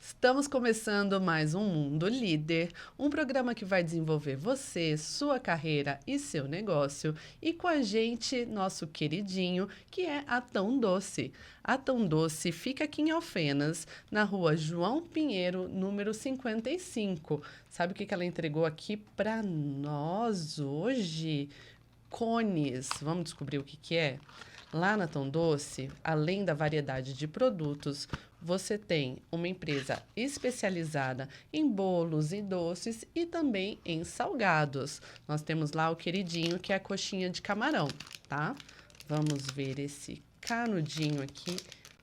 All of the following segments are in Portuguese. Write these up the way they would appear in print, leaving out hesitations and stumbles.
Estamos começando mais um Mundo Líder, um programa que vai desenvolver você, sua carreira e seu negócio. E com a gente, nosso queridinho, que é a Tão Doce. A Tão Doce fica aqui em Alfenas, na rua João Pinheiro, número 55. Sabe o que ela entregou aqui para nós hoje? Cones. Vamos descobrir o que é? Lá na Tão Doce, além da variedade de produtos, você tem uma empresa especializada em bolos e doces e também em salgados. Nós temos lá o queridinho, que é a coxinha de camarão, tá? Vamos ver esse canudinho aqui.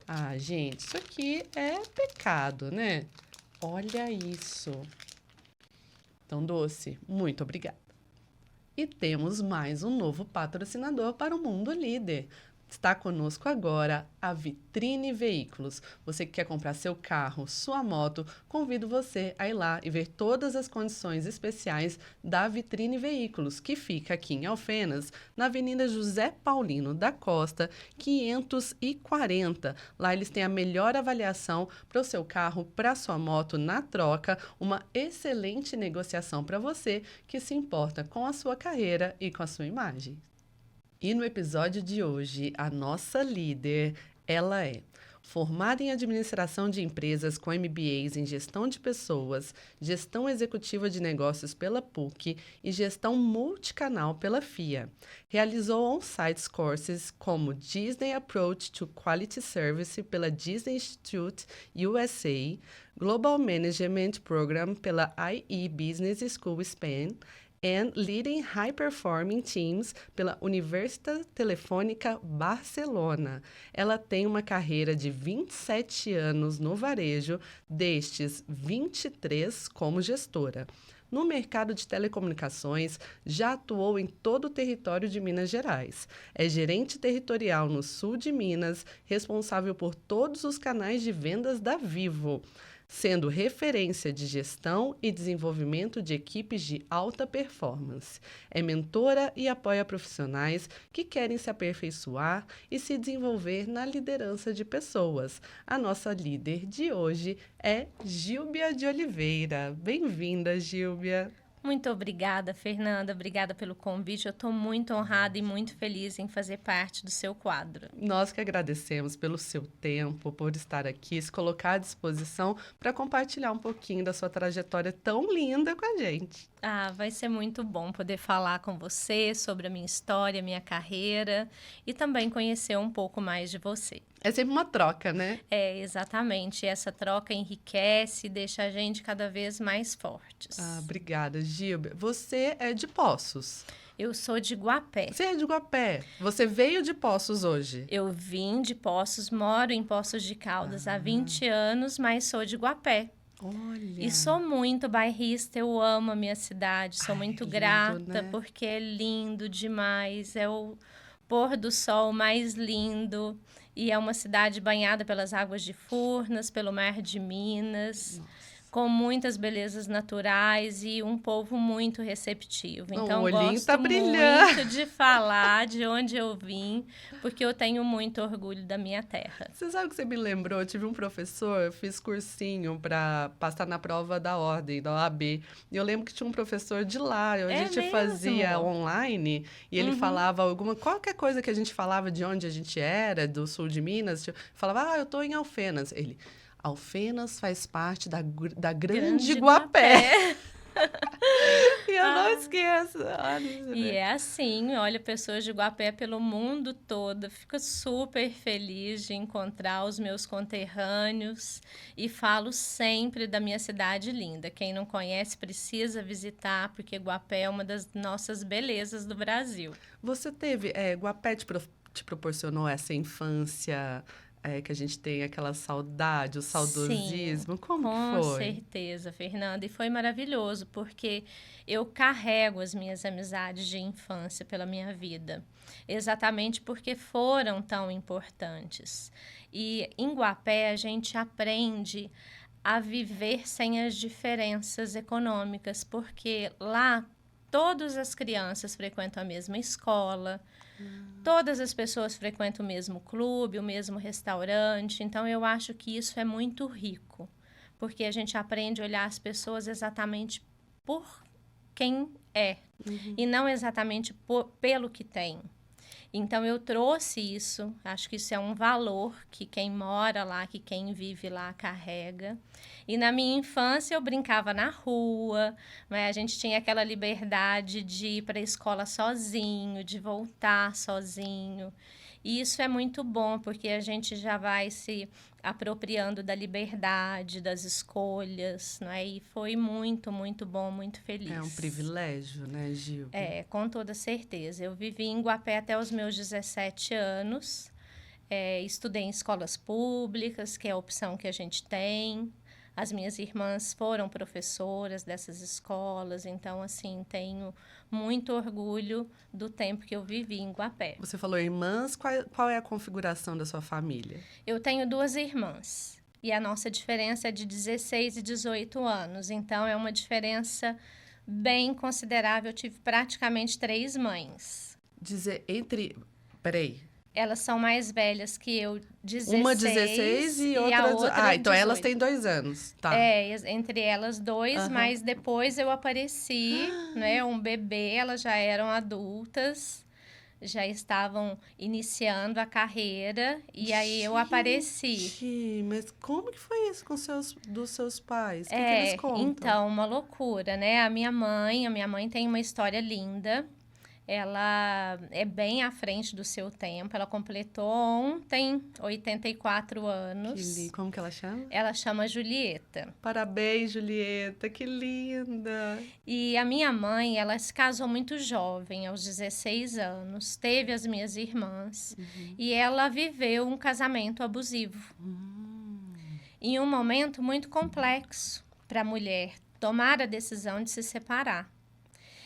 Ah, gente, isso aqui é pecado, né? Olha isso. Tão Doce, muito obrigada. E temos mais um novo patrocinador para o Mundo Líder. Está conosco agora a Vitrine Veículos. Você que quer comprar seu carro, sua moto, convido você a ir lá e ver todas as condições especiais da Vitrine Veículos, que fica aqui em Alfenas, na Avenida José Paulino da Costa, 540. Lá eles têm a melhor avaliação para o seu carro, para a sua moto na troca, uma excelente negociação para você que se importa com a sua carreira e com a sua imagem. E no episódio de hoje, a nossa líder, ela é formada em administração de empresas com MBAs em gestão de pessoas, gestão executiva de negócios pela PUC e gestão multicanal pela FIA. Realizou on-site courses como Disney Approach to Quality Service pela Disney Institute USA, Global Management Program pela IE Business School Spain, and Leading High Performing Teams pela Universitat Telefônica Barcelona. Ela tem uma carreira de 27 anos no varejo, destes 23 como gestora. No mercado de telecomunicações, já atuou em todo o território de Minas Gerais. É gerente territorial no sul de Minas, responsável por todos os canais de vendas da Vivo, sendo referência de gestão e desenvolvimento de equipes de alta performance. É mentora e apoia profissionais que querem se aperfeiçoar e se desenvolver na liderança de pessoas. A nossa líder de hoje é Gílbia de Oliveira. Bem-vinda, Gílbia. Muito obrigada, Fernanda. Obrigada pelo convite. Eu estou muito honrada e muito feliz em fazer parte do seu quadro. Nós que agradecemos pelo seu tempo, por estar aqui, se colocar à disposição para compartilhar um pouquinho da sua trajetória tão linda com a gente. Vai ser muito bom poder falar com você sobre a minha história, minha carreira e também conhecer um pouco mais de você. É sempre uma troca, né? É, exatamente. Essa troca enriquece e deixa a gente cada vez mais fortes. Obrigada, Gílbia. Você é de Poços. Eu sou de Guapé. Você é de Guapé. Você veio de Poços hoje. Eu vim de Poços, moro em Poços de Caldas há 20 anos, mas sou de Guapé. Olha. E sou muito bairrista, eu amo a minha cidade, sou muito grata, né? Porque é lindo demais, é o pôr do sol mais lindo e é uma cidade banhada pelas águas de Furnas, pelo mar de Minas. Nossa. Com muitas belezas naturais e um povo muito receptivo. Então, o olhinho gosto tá brilhando. muito de falar de onde eu vim, porque eu tenho muito orgulho da minha terra. Você sabe o que você me lembrou? Eu tive um professor, eu fiz cursinho para passar na prova da ordem, da OAB. E eu lembro que tinha um professor de lá, a gente mesmo? Fazia online, e ele falava qualquer coisa que a gente falava de onde a gente era, do sul de Minas, falava, eu tô em Alfenas. Ele... Alfenas faz parte da Grande Guapé. E eu não esqueço. E é assim, olha, pessoas de Guapé pelo mundo todo. Fico super feliz de encontrar os meus conterrâneos e falo sempre da minha cidade linda. Quem não conhece precisa visitar, porque Guapé é uma das nossas belezas do Brasil. Você teve... Guapé te proporcionou essa infância... que a gente tem aquela saudade, o saudosismo. Sim, Como que foi? Com certeza, Fernanda. E foi maravilhoso, porque eu carrego as minhas amizades de infância pela minha vida. Exatamente porque foram tão importantes. E em Guapé a gente aprende a viver sem as diferenças econômicas, porque lá todas as crianças frequentam a mesma escola, todas as pessoas frequentam o mesmo clube, o mesmo restaurante. Então, eu acho que isso é muito rico, porque a gente aprende a olhar as pessoas exatamente por quem é, e não exatamente pelo que tem. Então, eu trouxe isso, acho que isso é um valor que quem mora lá, que quem vive lá carrega. E na minha infância eu brincava na rua, né? A gente tinha aquela liberdade de ir para a escola sozinho, de voltar sozinho. E isso é muito bom, porque a gente já vai se apropriando da liberdade, das escolhas, né? E foi muito, muito bom, muito feliz. É um privilégio, né, Gil? É, com toda certeza. Eu vivi em Guapé até os meus 17 anos. Estudei em escolas públicas, que é a opção que a gente tem. As minhas irmãs foram professoras dessas escolas, então, assim, tenho muito orgulho do tempo que eu vivi em Guapé. Você falou irmãs, qual é a configuração da sua família? Eu tenho 2 irmãs, e a nossa diferença é de 16 e 18 anos, então é uma diferença bem considerável. Eu tive praticamente 3 mães. Peraí. Elas são mais velhas que eu, 16. Uma 16 e outra... a outra então 18. elas têm 2 anos, tá. Entre elas 2, mas depois eu apareci, né, um bebê, elas já eram adultas, já estavam iniciando a carreira, e aí eu apareci. Gente, mas como que foi isso dos seus pais? O que eles contam? Então, uma loucura, né? A minha mãe tem uma história linda. Ela é bem à frente do seu tempo. Ela completou ontem 84 anos. Como que ela chama? Ela chama Julieta. Parabéns, Julieta, que linda! E a minha mãe, ela se casou muito jovem, aos 16 anos, teve as minhas irmãs, e ela viveu um casamento abusivo. Em um momento muito complexo para a mulher tomar a decisão de se separar.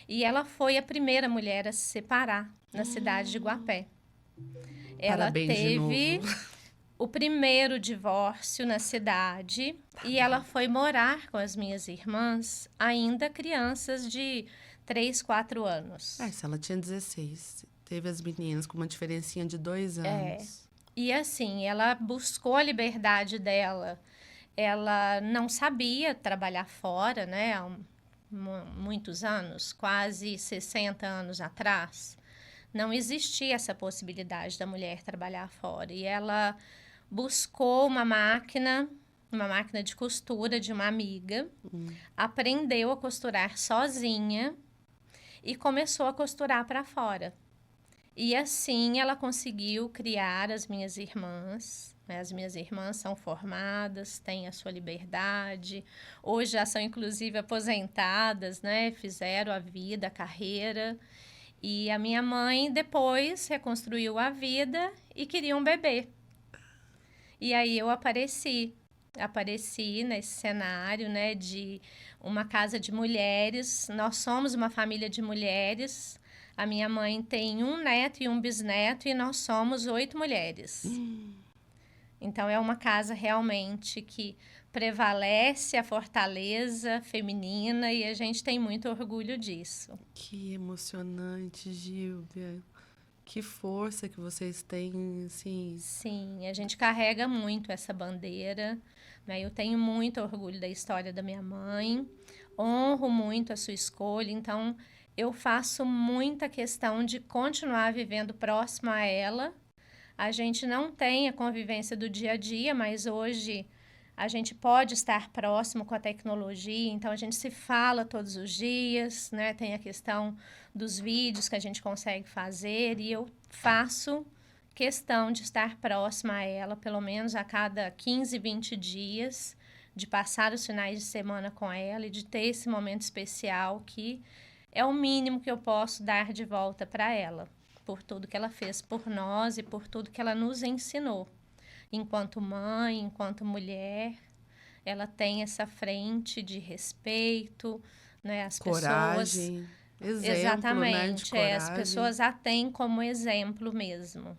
E ela foi a primeira mulher a se separar na cidade de Guapé. Ela Parabéns teve de novo. o primeiro divórcio na cidade e ela foi morar com as minhas irmãs, ainda crianças de 3, 4 anos. Se ela tinha 16, teve as meninas com uma diferencinha de 2 anos. E assim, ela buscou a liberdade dela. Ela não sabia trabalhar fora, né? Muitos anos, quase 60 anos atrás, não existia essa possibilidade da mulher trabalhar fora. E ela buscou uma máquina de costura de uma amiga, aprendeu a costurar sozinha e começou a costurar para fora. E assim ela conseguiu criar as minhas irmãs. As minhas irmãs são formadas, têm a sua liberdade. Hoje já são, inclusive, aposentadas, né? Fizeram a vida, a carreira. E a minha mãe, depois, reconstruiu a vida e queria um bebê. E aí eu apareci nesse cenário, né? De uma casa de mulheres. Nós somos uma família de mulheres. A minha mãe tem um neto e um bisneto e nós somos 8 mulheres. Então, é uma casa realmente que prevalece a fortaleza feminina e a gente tem muito orgulho disso. Que emocionante, Gilbia. Que força que vocês têm, assim. Sim, a gente carrega muito essa bandeira, né? Eu tenho muito orgulho da história da minha mãe, honro muito a sua escolha, então eu faço muita questão de continuar vivendo próxima a ela. A gente não tem a convivência do dia a dia, mas hoje a gente pode estar próximo com a tecnologia, então a gente se fala todos os dias, né? Tem a questão dos vídeos que a gente consegue fazer e eu faço questão de estar próxima a ela, pelo menos a cada 15, 20 dias, de passar os finais de semana com ela e de ter esse momento especial que é o mínimo que eu posso dar de volta para ela, por tudo que ela fez por nós e por tudo que ela nos ensinou. Enquanto mãe, enquanto mulher, ela tem essa frente de respeito, né? As coragem, pessoas... exemplo, Exatamente, né, de coragem. As pessoas a têm como exemplo mesmo.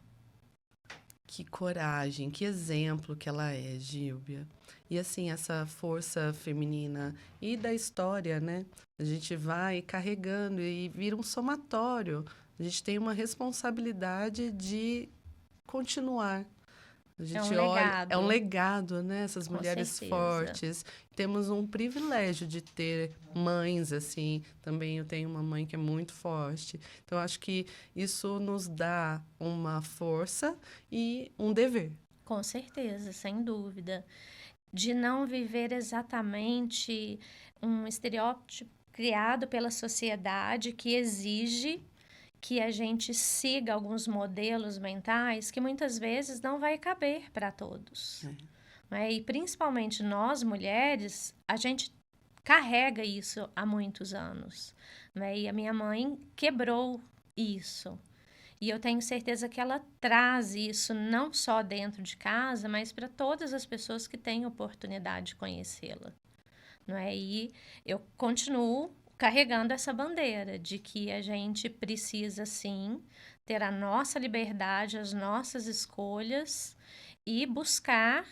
Que coragem, que exemplo que ela é, Gilbia. E assim, essa força feminina e da história, né? A gente vai carregando e vira um somatório. A gente tem uma responsabilidade de continuar A É um gente olha, é um legado, legado, né? Essas com mulheres certeza. fortes. Temos um privilégio de ter mães assim. Também eu tenho uma mãe que é muito forte. Então, acho que isso nos dá uma força e um dever. Com certeza, sem dúvida. De não viver exatamente um estereótipo criado pela sociedade que exige que a gente siga alguns modelos mentais que muitas vezes não vai caber para todos. Né? E principalmente nós mulheres, a gente carrega isso há muitos anos. Né? E a minha mãe quebrou isso. E eu tenho certeza que ela traz isso não só dentro de casa, mas para todas as pessoas que têm oportunidade de conhecê-la. Não é? E eu continuo carregando essa bandeira de que a gente precisa, sim, ter a nossa liberdade, as nossas escolhas e buscar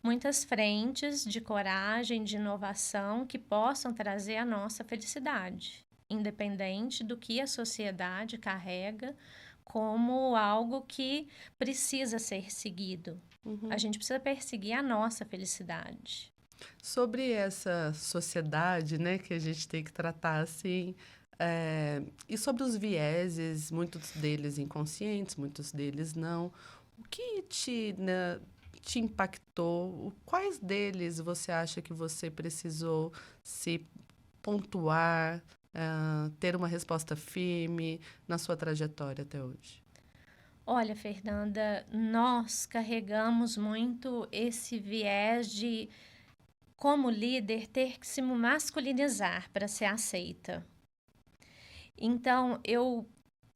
muitas frentes de coragem, de inovação que possam trazer a nossa felicidade, independente do que a sociedade carrega como algo que precisa ser seguido. A gente precisa perseguir a nossa felicidade. Sobre essa sociedade, né, que a gente tem que tratar assim, e sobre os vieses, muitos deles inconscientes, muitos deles não, o que te impactou? Quais deles você acha que você precisou se pontuar, ter uma resposta firme na sua trajetória até hoje? Olha, Fernanda, nós carregamos muito esse viés de, como líder, ter que se masculinizar para ser aceita. Então, eu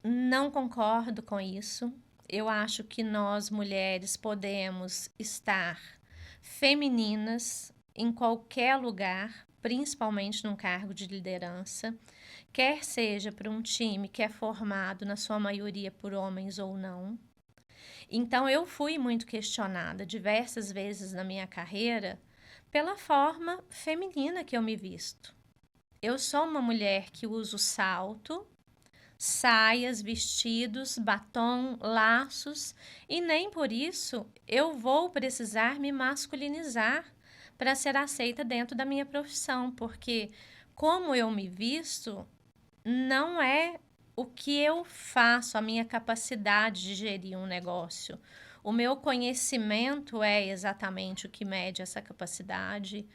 não concordo com isso. Eu acho que nós mulheres podemos estar femininas em qualquer lugar, principalmente num cargo de liderança, quer seja para um time que é formado na sua maioria por homens ou não. Então, eu fui muito questionada diversas vezes na minha carreira pela forma feminina que eu me visto. Eu sou uma mulher que uso salto, saias, vestidos, batom, laços, e nem por isso eu vou precisar me masculinizar para ser aceita dentro da minha profissão, porque como eu me visto não é o que eu faço, a minha capacidade de gerir um negócio. O meu conhecimento é exatamente o que mede essa capacidade,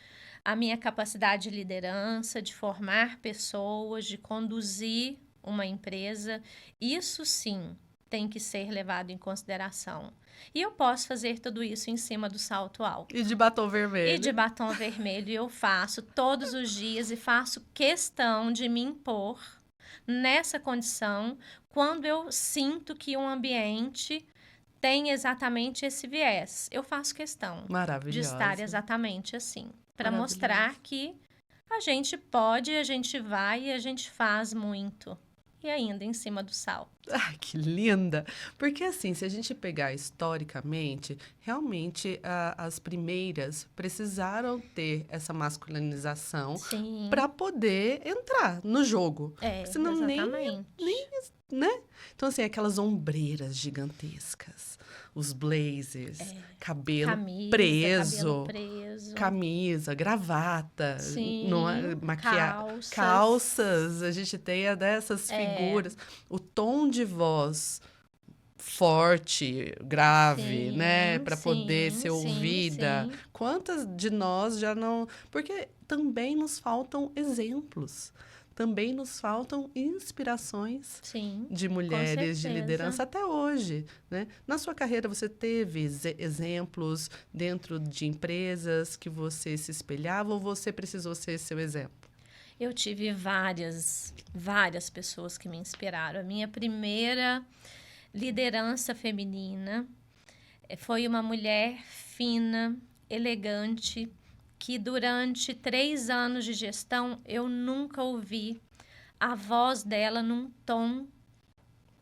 a minha capacidade de liderança, de formar pessoas, de conduzir uma empresa. Isso sim tem que ser levado em consideração. E eu posso fazer tudo isso em cima do salto alto. E de batom E de vermelho? batom vermelho eu faço todos os dias e faço questão de me impor nessa condição quando eu sinto que um ambiente tem exatamente esse viés. Eu faço questão de estar Maravilhosa, exatamente assim, para mostrar maravilhosa. que a gente pode, a gente vai e a gente faz muito. E ainda em cima do sal. Ai, que linda! Porque assim, se a gente pegar historicamente, realmente as primeiras precisaram ter essa masculinização Sim, para poder entrar no jogo. Porque senão nem, exatamente. né? Então assim, aquelas ombreiras gigantescas, os blazers, cabelo Camisa, cabelo preso, preso. camisa, gravata, não é, Sim, calças. calças, a gente tem dessas figuras, o tom de voz forte, grave, né, Sim, para poder sim, ser sim, ouvida. sim, Quantas de nós já não, porque também nos faltam exemplos. Também nos faltam inspirações sim, de com mulheres de certeza. liderança até hoje, né? Na sua carreira, você teve exemplos dentro de empresas que você se espelhava ou você precisou ser seu exemplo? Eu tive várias pessoas que me inspiraram. A minha primeira liderança feminina foi uma mulher fina, elegante, que durante 3 anos de gestão eu nunca ouvi a voz dela num tom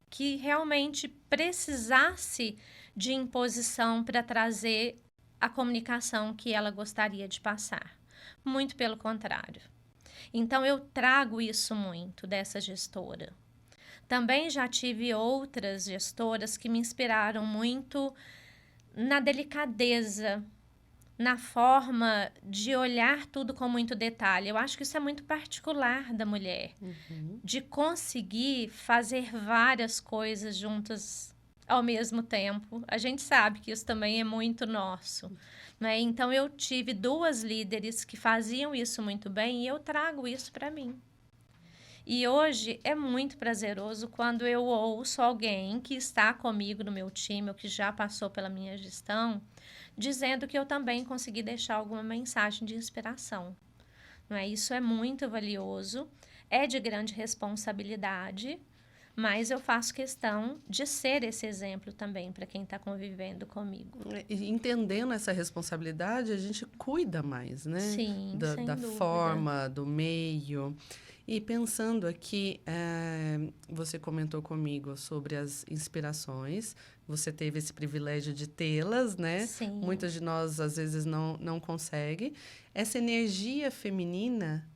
que realmente precisasse de imposição para trazer a comunicação que ela gostaria de passar. Muito pelo contrário. Então, eu trago isso muito dessa gestora. Também já tive outras gestoras que me inspiraram muito na delicadeza, na forma de olhar tudo com muito detalhe. Eu acho que isso é muito particular da mulher, de conseguir fazer várias coisas juntas ao mesmo tempo. A gente sabe que isso também é muito nosso, né? Então, eu tive 2 líderes que faziam isso muito bem e eu trago isso para mim. E hoje é muito prazeroso quando eu ouço alguém que está comigo no meu time ou que já passou pela minha gestão, dizendo que eu também consegui deixar alguma mensagem de inspiração. Não é? Isso é muito valioso, é de grande responsabilidade, mas eu faço questão de ser esse exemplo também para quem está convivendo comigo. E entendendo essa responsabilidade, a gente cuida mais, né? Sim, sem Da dúvida. forma, do meio. E pensando aqui, você comentou comigo sobre as inspirações, você teve esse privilégio de tê-las, né? Sim. Muitas de nós, às vezes, não conseguem. Essa energia feminina,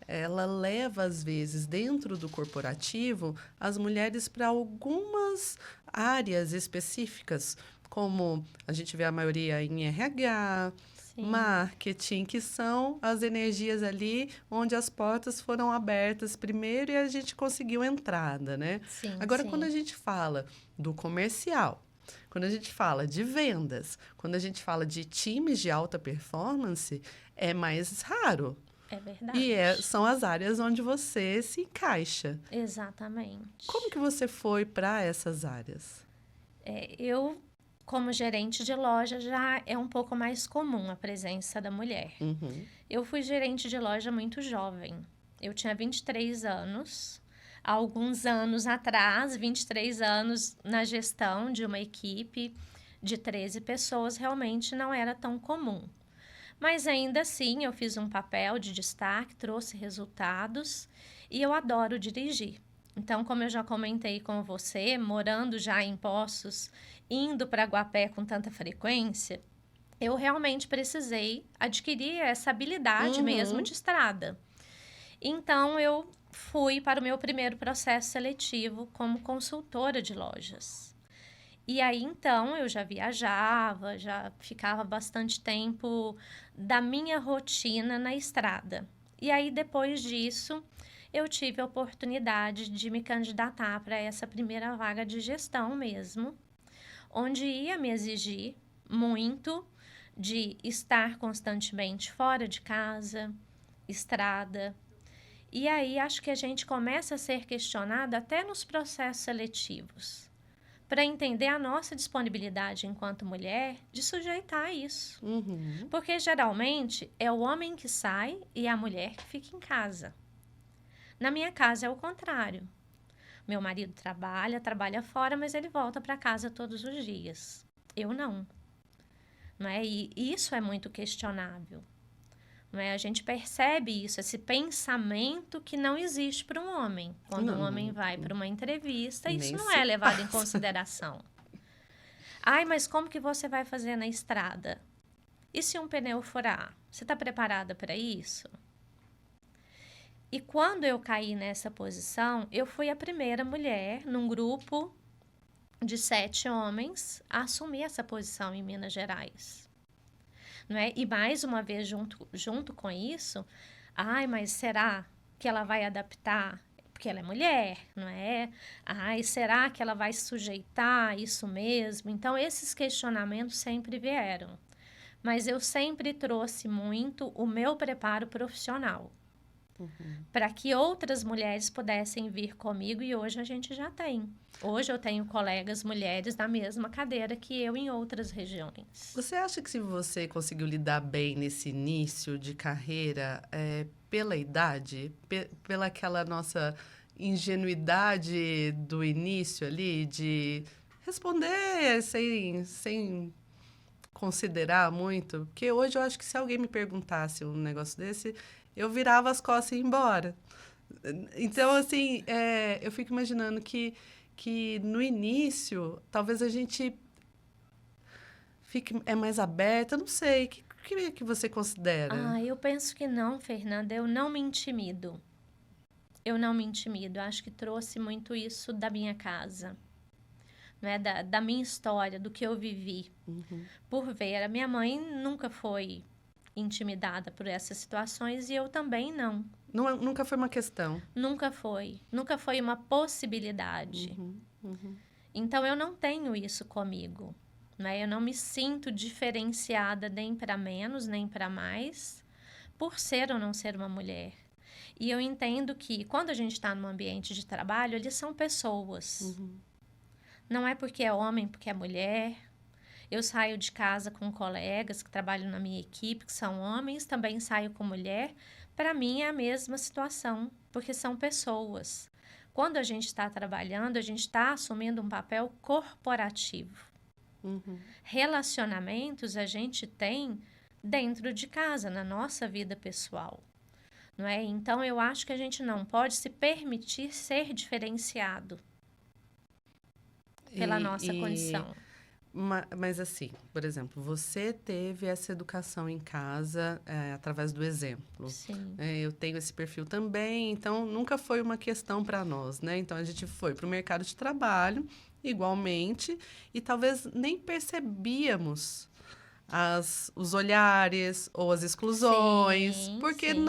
ela leva, às vezes, dentro do corporativo, as mulheres para algumas áreas específicas, como a gente vê a maioria em RH, Sim. marketing, que são as energias ali onde as portas foram abertas primeiro e a gente conseguiu entrada, né? Sim, Agora, sim. quando a gente fala do comercial, quando a gente fala de vendas, quando a gente fala de times de alta performance, é mais raro. É verdade. E são as áreas onde você se encaixa. Exatamente. Como que você foi para essas áreas? Eu, como gerente de loja, já é um pouco mais comum a presença da mulher. Eu fui gerente de loja muito jovem. Eu tinha 23 anos. Há alguns anos atrás, 23 anos na gestão de uma equipe de 13 pessoas, realmente não era tão comum. Mas ainda assim, eu fiz um papel de destaque, trouxe resultados e eu adoro dirigir. Então, como eu já comentei com você, morando já em Poços, indo para Guapé com tanta frequência, eu realmente precisei adquirir essa habilidade mesmo de estrada. Então, eu fui para o meu primeiro processo seletivo como consultora de lojas. E aí, então, eu já viajava, já ficava bastante tempo da minha rotina na estrada. E aí, depois disso, eu tive a oportunidade de me candidatar para essa primeira vaga de gestão mesmo, onde ia me exigir muito de estar constantemente fora de casa, estrada. E aí, acho que a gente começa a ser questionada até nos processos seletivos, para entender a nossa disponibilidade enquanto mulher de sujeitar a isso. Porque geralmente é o homem que sai e a mulher que fica em casa. Na minha casa é o contrário. Meu marido trabalha fora, mas ele volta para casa todos os dias. Eu não. Não é? E isso é muito questionável. Não é? A gente percebe isso, esse pensamento que não existe para um homem. Quando um homem vai para uma entrevista, isso não é levado em consideração. Ai, mas como que você vai fazer na estrada? E se um pneu furar? Você está preparada para isso? E quando eu caí nessa posição, eu fui a primeira mulher num grupo de 7 homens a assumir essa posição em Minas Gerais. Não é? E mais uma vez, junto com isso, ai, mas será que ela vai adaptar? Porque ela é mulher, não é? Ai, será que ela vai se sujeitar a isso mesmo? Então, esses questionamentos sempre vieram. Mas eu sempre trouxe muito o meu preparo profissional. Para que outras mulheres pudessem vir comigo, e hoje a gente já tem. Hoje eu tenho colegas mulheres na mesma cadeira que eu em outras regiões. Você acha que se você conseguiu lidar bem nesse início de carreira, pela idade, pela aquela nossa ingenuidade do início ali, de responder sem considerar muito? Porque hoje eu acho que se alguém me perguntasse um negócio desse, eu virava as costas e ia embora. Então, assim, eu fico imaginando que no início, talvez a gente fique mais aberta, não sei. O que você considera? Eu penso que não, Fernanda. Eu não me intimido. Eu não me intimido. Acho que trouxe muito isso da minha casa. né, da minha história, do que eu vivi, por ver. A minha mãe nunca foi intimidada por essas situações e eu também não. Nunca foi uma questão. Nunca foi. Nunca foi uma possibilidade. Então, eu não tenho isso comigo, né? Eu não me sinto diferenciada nem para menos, nem para mais, por ser ou não ser uma mulher. E eu entendo que, quando a gente está num ambiente de trabalho, eles são pessoas. Não é porque é homem, porque é mulher. Eu saio de casa com colegas que trabalham na minha equipe, que são homens, também saio com mulher. Para mim é a mesma situação, porque são pessoas. Quando a gente está trabalhando, a gente está assumindo um papel corporativo. Relacionamentos a gente tem dentro de casa, na nossa vida pessoal. Não é? Então, eu acho que a gente não pode se permitir ser diferenciado pela nossa condição. Mas assim, por exemplo, você teve essa educação em casa através do exemplo. Sim. Eu tenho esse perfil também, então nunca foi uma questão para nós, né? Então a gente foi para o mercado de trabalho igualmente e talvez nem percebíamos os olhares ou as exclusões, Sim, porque sim.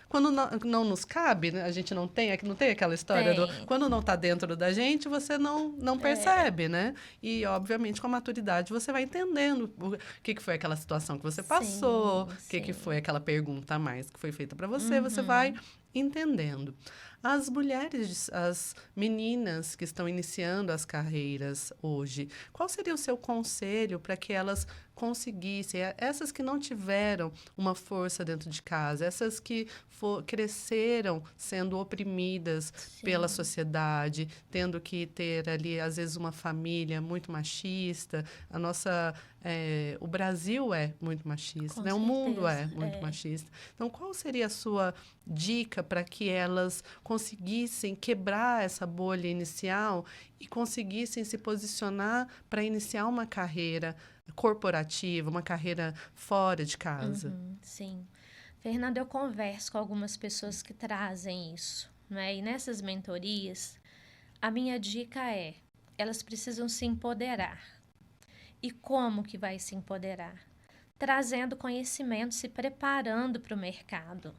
quando não nos cabe, né? A gente não tem aquela história quando não está dentro da gente, você não percebe, né? E, obviamente, com a maturidade, você vai entendendo o que foi aquela situação que você passou, o que foi aquela pergunta a mais que foi feita para você, você vai entendendo. As mulheres, as meninas que estão iniciando as carreiras hoje, qual seria o seu conselho para que elas conseguissem, essas que não tiveram uma força dentro de casa, essas que cresceram sendo oprimidas pela sociedade, tendo que ter ali, às vezes, uma família muito machista, o Brasil é muito machista, né? O mundo é muito machista. Então, qual seria a sua dica para que elas conseguissem quebrar essa bolha inicial e conseguissem se posicionar para iniciar uma carreira corporativa, uma carreira fora de casa? Sim. Fernanda, eu converso com algumas pessoas que trazem isso, né? E nessas mentorias, a minha dica é, elas precisam se empoderar. E como que vai se empoderar? Trazendo conhecimento, se preparando para o mercado.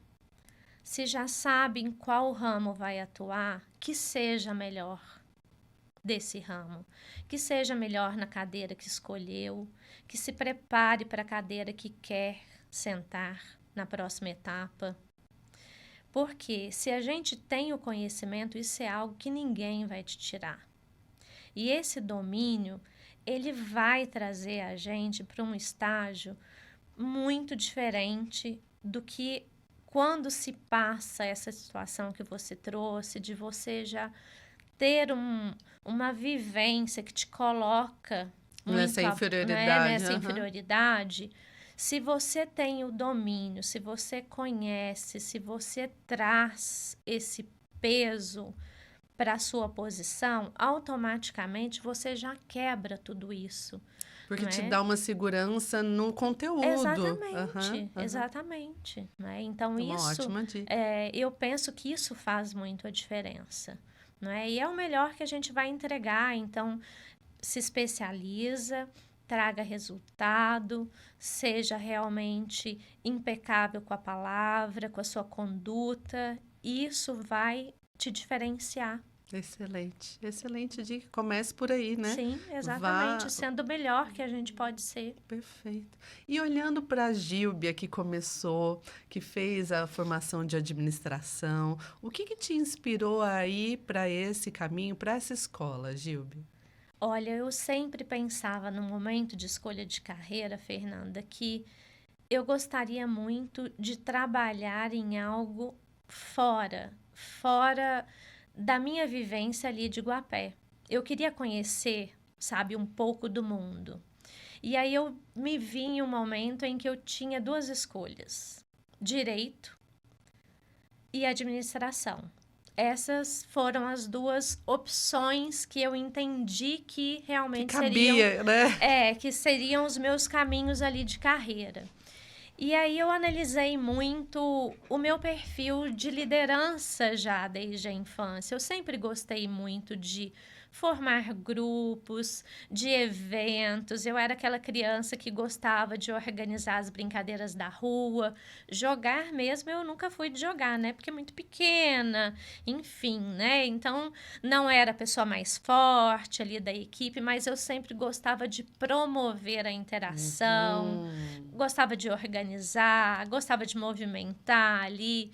Se já sabe em qual ramo vai atuar, que seja melhor desse ramo, que seja melhor na cadeira que escolheu, que se prepare para a cadeira que quer sentar na próxima etapa. Porque se a gente tem o conhecimento, isso é algo que ninguém vai te tirar. E esse domínio, ele vai trazer a gente para um estágio muito diferente do que quando se passa essa situação que você trouxe, de você já ter uma vivência que te coloca nessa inferioridade. Nessa inferioridade. Se você tem o domínio, se você conhece, se você traz esse peso para a sua posição, automaticamente você já quebra tudo isso. Porque te dá uma segurança no conteúdo. Exatamente, exatamente. Né? Então, uma ótima dica. Eu penso que isso faz muito a diferença. Né? E é o melhor que a gente vai entregar. Então, se especializa, traga resultado, seja realmente impecável com a palavra, com a sua conduta. Isso vai te diferenciar. Excelente, excelente dica. Comece por aí, né? Sim, exatamente, sendo o melhor que a gente pode ser. Perfeito. E olhando para a Gílbia, que começou, que fez a formação de administração, o que te inspirou a ir para esse caminho, para essa escola, Gílbia? Olha, eu sempre pensava no momento de escolha de carreira, Fernanda, que eu gostaria muito de trabalhar em algo fora da minha vivência ali de Guapé. Eu queria conhecer, sabe, um pouco do mundo. E aí eu me vi em um momento em que eu tinha duas escolhas: direito e administração. Essas foram as duas opções que eu entendi que realmente cabia, né? Que seriam os meus caminhos ali de carreira. E aí eu analisei muito o meu perfil de liderança já desde a infância. Eu sempre gostei muito de formar grupos de eventos. Eu era aquela criança que gostava de organizar as brincadeiras da rua. Jogar mesmo, eu nunca fui de jogar, né? Porque é muito pequena, enfim, né? Então, não era a pessoa mais forte ali da equipe, mas eu sempre gostava de promover a interação, gostava de organizar, gostava de movimentar ali.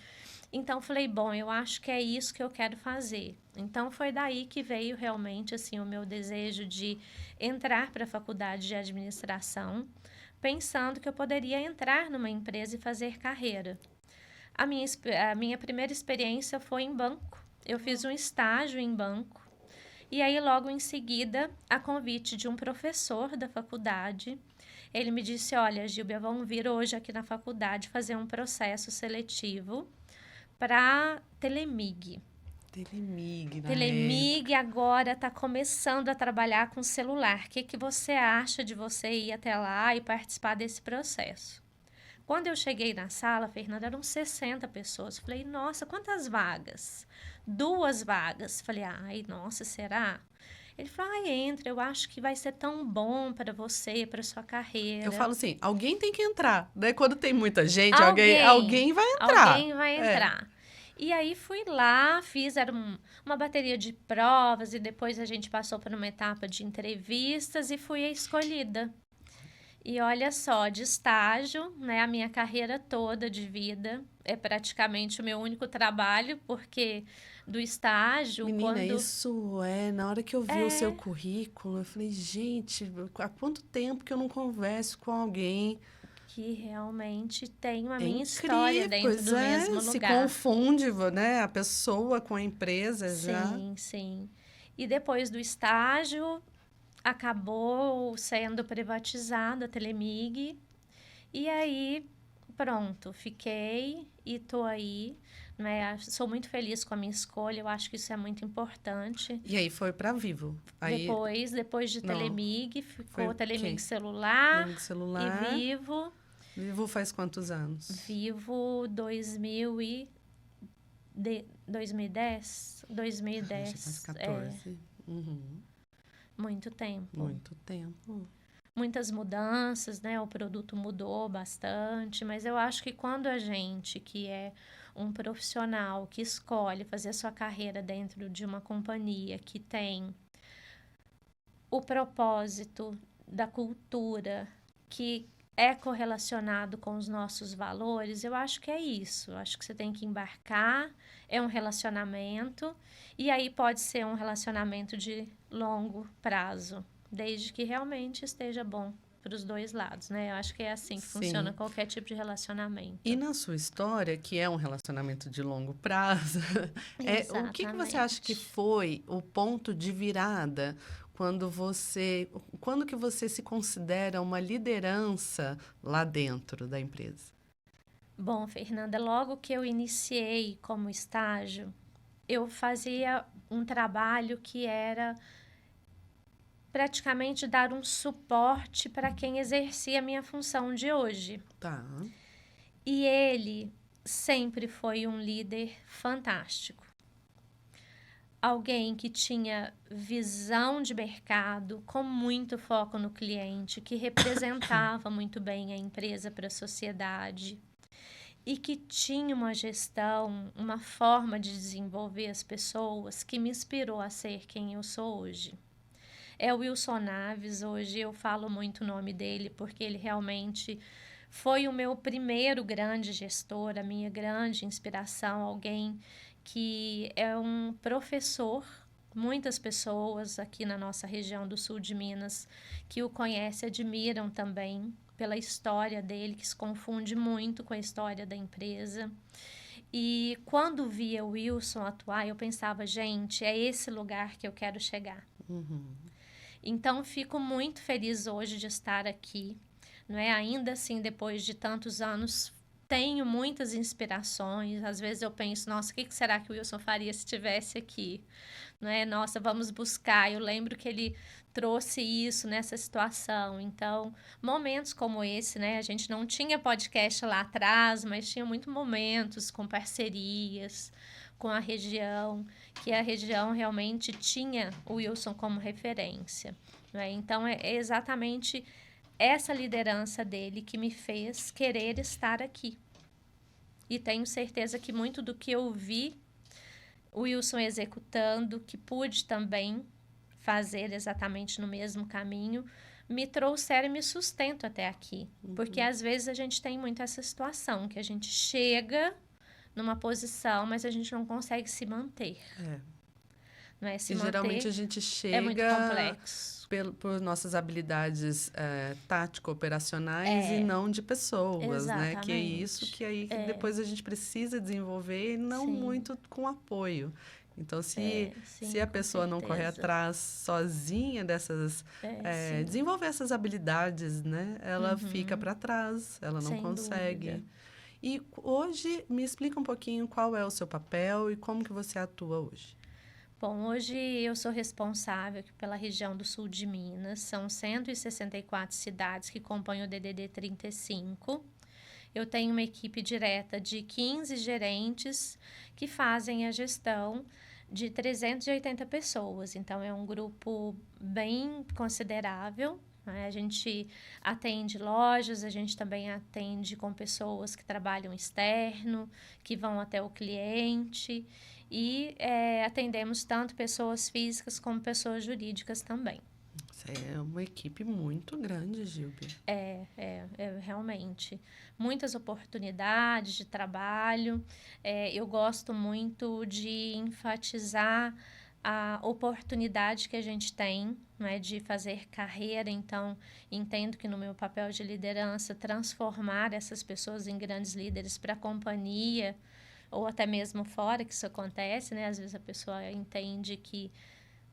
Então, falei, bom, eu acho que é isso que eu quero fazer. Então, foi daí que veio realmente, assim, o meu desejo de entrar para a faculdade de administração, pensando que eu poderia entrar numa empresa e fazer carreira. A minha primeira experiência foi em banco. Eu fiz um estágio em banco. E aí, logo em seguida, a convite de um professor da faculdade, ele me disse, olha, Gilbia, vamos vir hoje aqui na faculdade fazer um processo seletivo para Telemig. Telemig, na Telemig época. agora está começando a trabalhar com celular. O que você acha de você ir até lá e participar desse processo? Quando eu cheguei na sala, Fernanda, eram 60 pessoas. Falei, nossa, quantas vagas? 2 vagas. Falei, ai, nossa, será? Ele falou, ai, entra, eu acho que vai ser tão bom para você, para sua carreira. Eu falo assim, alguém tem que entrar, né? Quando tem muita gente, alguém vai entrar. Alguém vai entrar. E aí fui lá, uma bateria de provas e depois a gente passou por uma etapa de entrevistas e fui a escolhida. E olha só, de estágio, né, a minha carreira toda de vida é praticamente o meu único trabalho, porque do estágio, Menina, isso na hora que eu vi o seu currículo, eu falei, gente, há quanto tempo que eu não converso com alguém que realmente tem uma é minha incrível, história dentro do mesmo se lugar. confunde, né, a pessoa com a empresa já. Sim, sim. E depois do estágio, acabou sendo privatizada a Telemig. E aí, pronto, fiquei e tô aí, né? Sou muito feliz com a minha escolha, eu acho que isso é muito importante. E aí foi para Vivo. Aí, depois de Telemig, ficou Telemig quem? celular, Telemig celular. e Vivo. Vivo faz quantos anos? Vivo 2010. Já faz 14. Uhum. Muito tempo. Muito tempo. Muitas mudanças, né? O produto mudou bastante, mas eu acho que quando a gente, que é um profissional que escolhe fazer a sua carreira dentro de uma companhia que tem o propósito da cultura, que é correlacionado com os nossos valores, eu acho que é isso. Eu acho que você tem que embarcar, é um relacionamento, e aí pode ser um relacionamento de longo prazo, desde que realmente esteja bom para os dois lados, né? Eu acho que é assim que funciona qualquer tipo de relacionamento. E na sua história, que é um relacionamento de longo prazo, o que você acha que foi o ponto de virada quando que você se considera uma liderança lá dentro da empresa? Bom, Fernanda, logo que eu iniciei como estágio, eu fazia um trabalho que era praticamente dar um suporte para quem exercia a minha função de hoje. Tá. E ele sempre foi um líder fantástico. Alguém que tinha visão de mercado, com muito foco no cliente, que representava muito bem a empresa para a sociedade e que tinha uma gestão, uma forma de desenvolver as pessoas que me inspirou a ser quem eu sou hoje. É o Wilson Naves, hoje eu falo muito o nome dele porque ele realmente foi o meu primeiro grande gestor, a minha grande inspiração, alguém que é um professor. Muitas pessoas aqui na nossa região do sul de Minas que o conhecem, admiram também pela história dele, que se confunde muito com a história da empresa. E quando via o Wilson atuar, eu pensava, gente, é esse lugar que eu quero chegar. Uhum. Então, fico muito feliz hoje de estar aqui, não é? Ainda assim, depois de tantos anos, tenho muitas inspirações. Às vezes eu penso, nossa, o que será que o Wilson faria se estivesse aqui? Não é? Nossa, vamos buscar. Eu lembro que ele trouxe isso nessa situação. Então, momentos como esse, né? A gente não tinha podcast lá atrás, mas tinha muitos momentos com parcerias. com a região, que a região realmente tinha o Wilson como referência, né? Então, é exatamente essa liderança dele que me fez querer estar aqui. E tenho certeza que muito do que eu vi o Wilson executando, que pude também fazer exatamente no mesmo caminho, me trouxeram e me sustento até aqui. Porque às vezes a gente tem muito essa situação, que a gente chega numa posição, mas a gente não consegue se manter. Não é? Se E manter geralmente a gente é muito chega complexo. por nossas habilidades tático-operacionais e não de pessoas, né? Que é isso que aí que depois a gente precisa desenvolver e não muito com apoio. Então, se a pessoa não correr atrás sozinha dessas... desenvolver essas habilidades, né? Ela fica para trás, ela não consegue. Dúvida. E hoje, me explica um pouquinho qual é o seu papel e como que você atua hoje. Bom, hoje eu sou responsável pela região do sul de Minas. São 164 cidades que compõem o DDD 35. Eu tenho uma equipe direta de 15 gerentes que fazem a gestão de 380 pessoas. Então, é um grupo bem considerável, né? A gente atende lojas, a gente também atende com pessoas que trabalham externo, que vão até o cliente. E atendemos tanto pessoas físicas como pessoas jurídicas também. É uma equipe muito grande, Gilby. Realmente. Muitas oportunidades de trabalho. Eu gosto muito de enfatizar a oportunidade que a gente tem, né, de fazer carreira. Então, entendo que no meu papel de liderança, transformar essas pessoas em grandes líderes para a companhia, ou até mesmo fora que isso acontece, né? Às vezes a pessoa entende que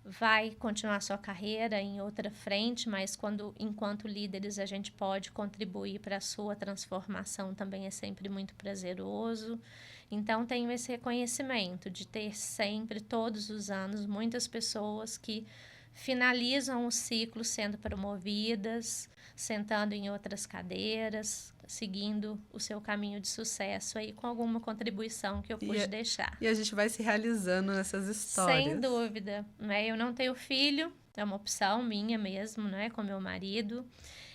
vai continuar sua carreira em outra frente, mas enquanto líderes, a gente pode contribuir para a sua transformação, também é sempre muito prazeroso. Então, tenho esse reconhecimento de ter sempre, todos os anos, muitas pessoas que finalizam o ciclo sendo promovidas, sentando em outras cadeiras, seguindo o seu caminho de sucesso aí com alguma contribuição que eu pude deixar. E a gente vai se realizando nessas histórias. Sem dúvida, né? Eu não tenho filho, é uma opção minha mesmo, né, com meu marido.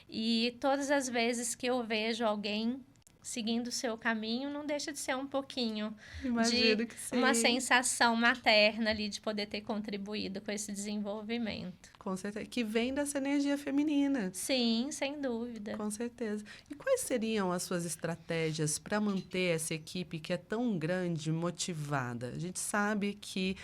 E todas as vezes que eu vejo alguém seguindo o seu caminho, não deixa de ser um pouquinho Imagino que sim. Uma sensação materna ali de poder ter contribuído com esse desenvolvimento. Com certeza. Que vem dessa energia feminina. Sim, sem dúvida. Com certeza. E quais seriam as suas estratégias para manter essa equipe que é tão grande, motivada? A gente sabe que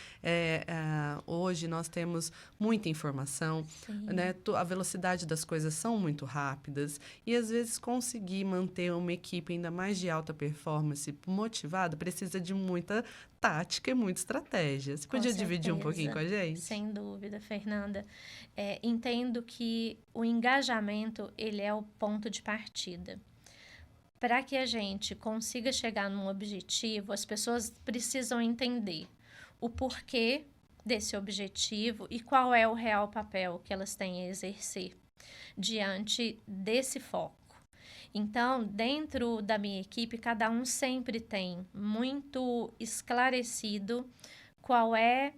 hoje nós temos muita informação, né? A velocidade das coisas são muito rápidas e, às vezes, conseguir manter uma equipe ainda mais de alta performance motivada precisa de muita tática e muita estratégia. Você podia dividir um pouquinho com a gente? Sem dúvida, Fernanda. Entendo que o engajamento, ele é o ponto de partida. Para que a gente consiga chegar num objetivo, as pessoas precisam entender o porquê desse objetivo e qual é o real papel que elas têm a exercer diante desse foco. Então, dentro da minha equipe, cada um sempre tem muito esclarecido qual é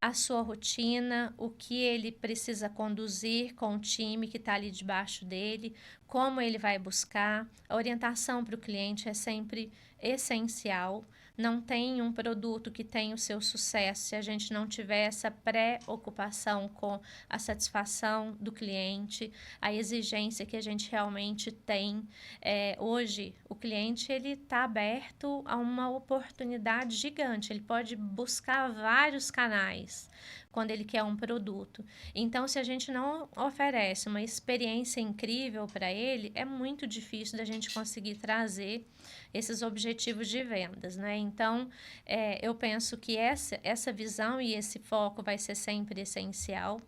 a sua rotina, o que ele precisa conduzir com o time que está ali debaixo dele, como ele vai buscar. A orientação para o cliente é sempre essencial. Não tem um produto que tenha o seu sucesso se a gente não tiver essa preocupação com a satisfação do cliente, a exigência que a gente realmente tem. Hoje, o cliente está aberto a uma oportunidade gigante, ele pode buscar vários canais quando ele quer um produto. Então, se a gente não oferece uma experiência incrível para ele, é muito difícil da gente conseguir trazer esses objetivos de vendas, né? Então, eu penso que essa visão e esse foco vai ser sempre essencial.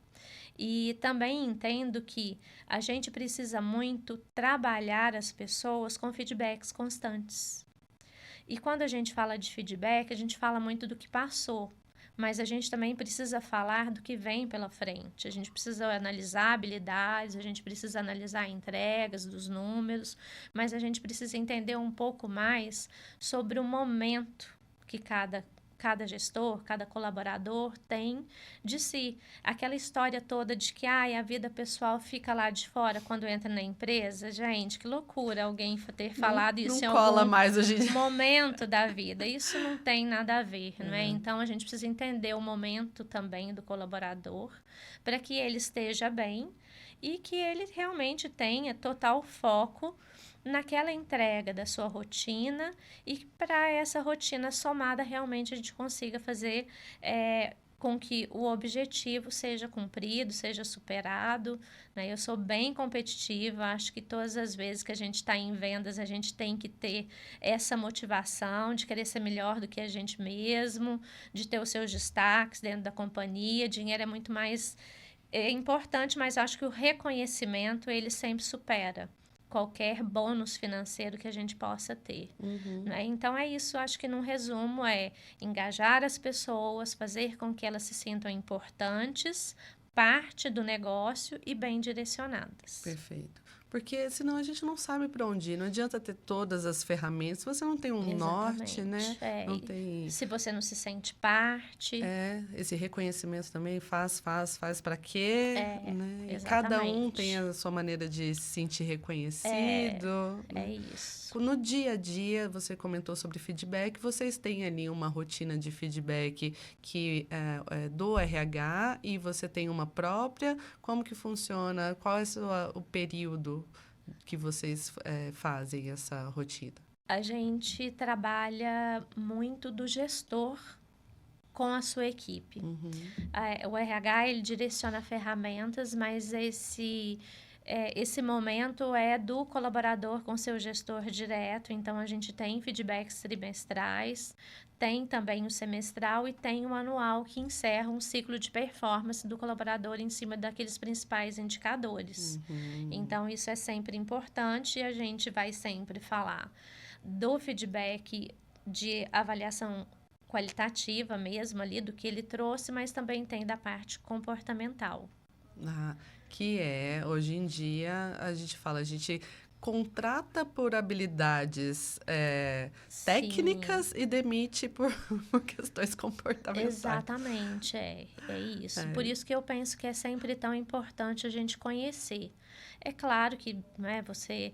E também entendo que a gente precisa muito trabalhar as pessoas com feedbacks constantes. E quando a gente fala de feedback, a gente fala muito do que passou, mas a gente também precisa falar do que vem pela frente. A gente precisa analisar habilidades, a gente precisa analisar entregas dos números, mas a gente precisa entender um pouco mais sobre o momento que cada cada gestor, cada colaborador tem de si. Aquela história toda de que a vida pessoal fica lá de fora quando entra na empresa, gente, que loucura alguém ter falado isso Não em cola algum mais hoje em dia. momento da vida. Isso não tem nada a ver, não é? Então, a gente precisa entender o momento também do colaborador para que ele esteja bem e que ele realmente tenha total foco naquela entrega da sua rotina e para essa rotina somada realmente a gente consiga fazer com que o objetivo seja cumprido, seja superado, né? Eu sou bem competitiva, acho que todas as vezes que a gente está em vendas, a gente tem que ter essa motivação de querer ser melhor do que a gente mesmo, de ter os seus destaques dentro da companhia. Dinheiro é muito mais importante, mas acho que o reconhecimento, ele sempre supera qualquer bônus financeiro que a gente possa ter. Né? Então, é isso, acho que num resumo é engajar as pessoas, fazer com que elas se sintam importantes, parte do negócio e bem direcionadas. Perfeito. Porque senão a gente não sabe para onde ir. Não adianta ter todas as ferramentas se você não tem um norte, né? Não tem... Se você não se sente parte. Esse reconhecimento também faz para quê? Né? E cada um tem a sua maneira de se sentir reconhecido. É isso. No dia a dia, você comentou sobre feedback. Vocês têm ali uma rotina de feedback que é do RH e você tem uma própria. Como que funciona? Qual é o período que vocês fazem essa rotina? A gente trabalha muito do gestor com a sua equipe. O RH, ele direciona ferramentas, mas esse momento é do colaborador com seu gestor direto. Então, a gente tem feedbacks trimestrais, tem também o semestral e tem o anual, que encerra um ciclo de performance do colaborador em cima daqueles principais indicadores. Então, isso é sempre importante e a gente vai sempre falar do feedback de avaliação qualitativa mesmo ali, do que ele trouxe, mas também tem da parte comportamental. Que hoje em dia, a gente contrata por habilidades técnicas e demite por questões comportamentais. Exatamente, é isso. Por isso que eu penso que é sempre tão importante a gente conhecer. É claro que você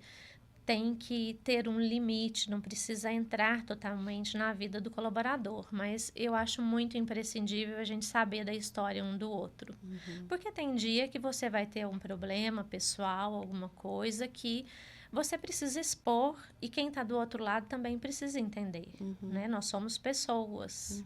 tem que ter um limite, não precisa entrar totalmente na vida do colaborador, mas eu acho muito imprescindível a gente saber da história um do outro. Porque tem dia que você vai ter um problema pessoal, alguma coisa que você precisa expor e quem está do outro lado também precisa entender, né? Nós somos pessoas.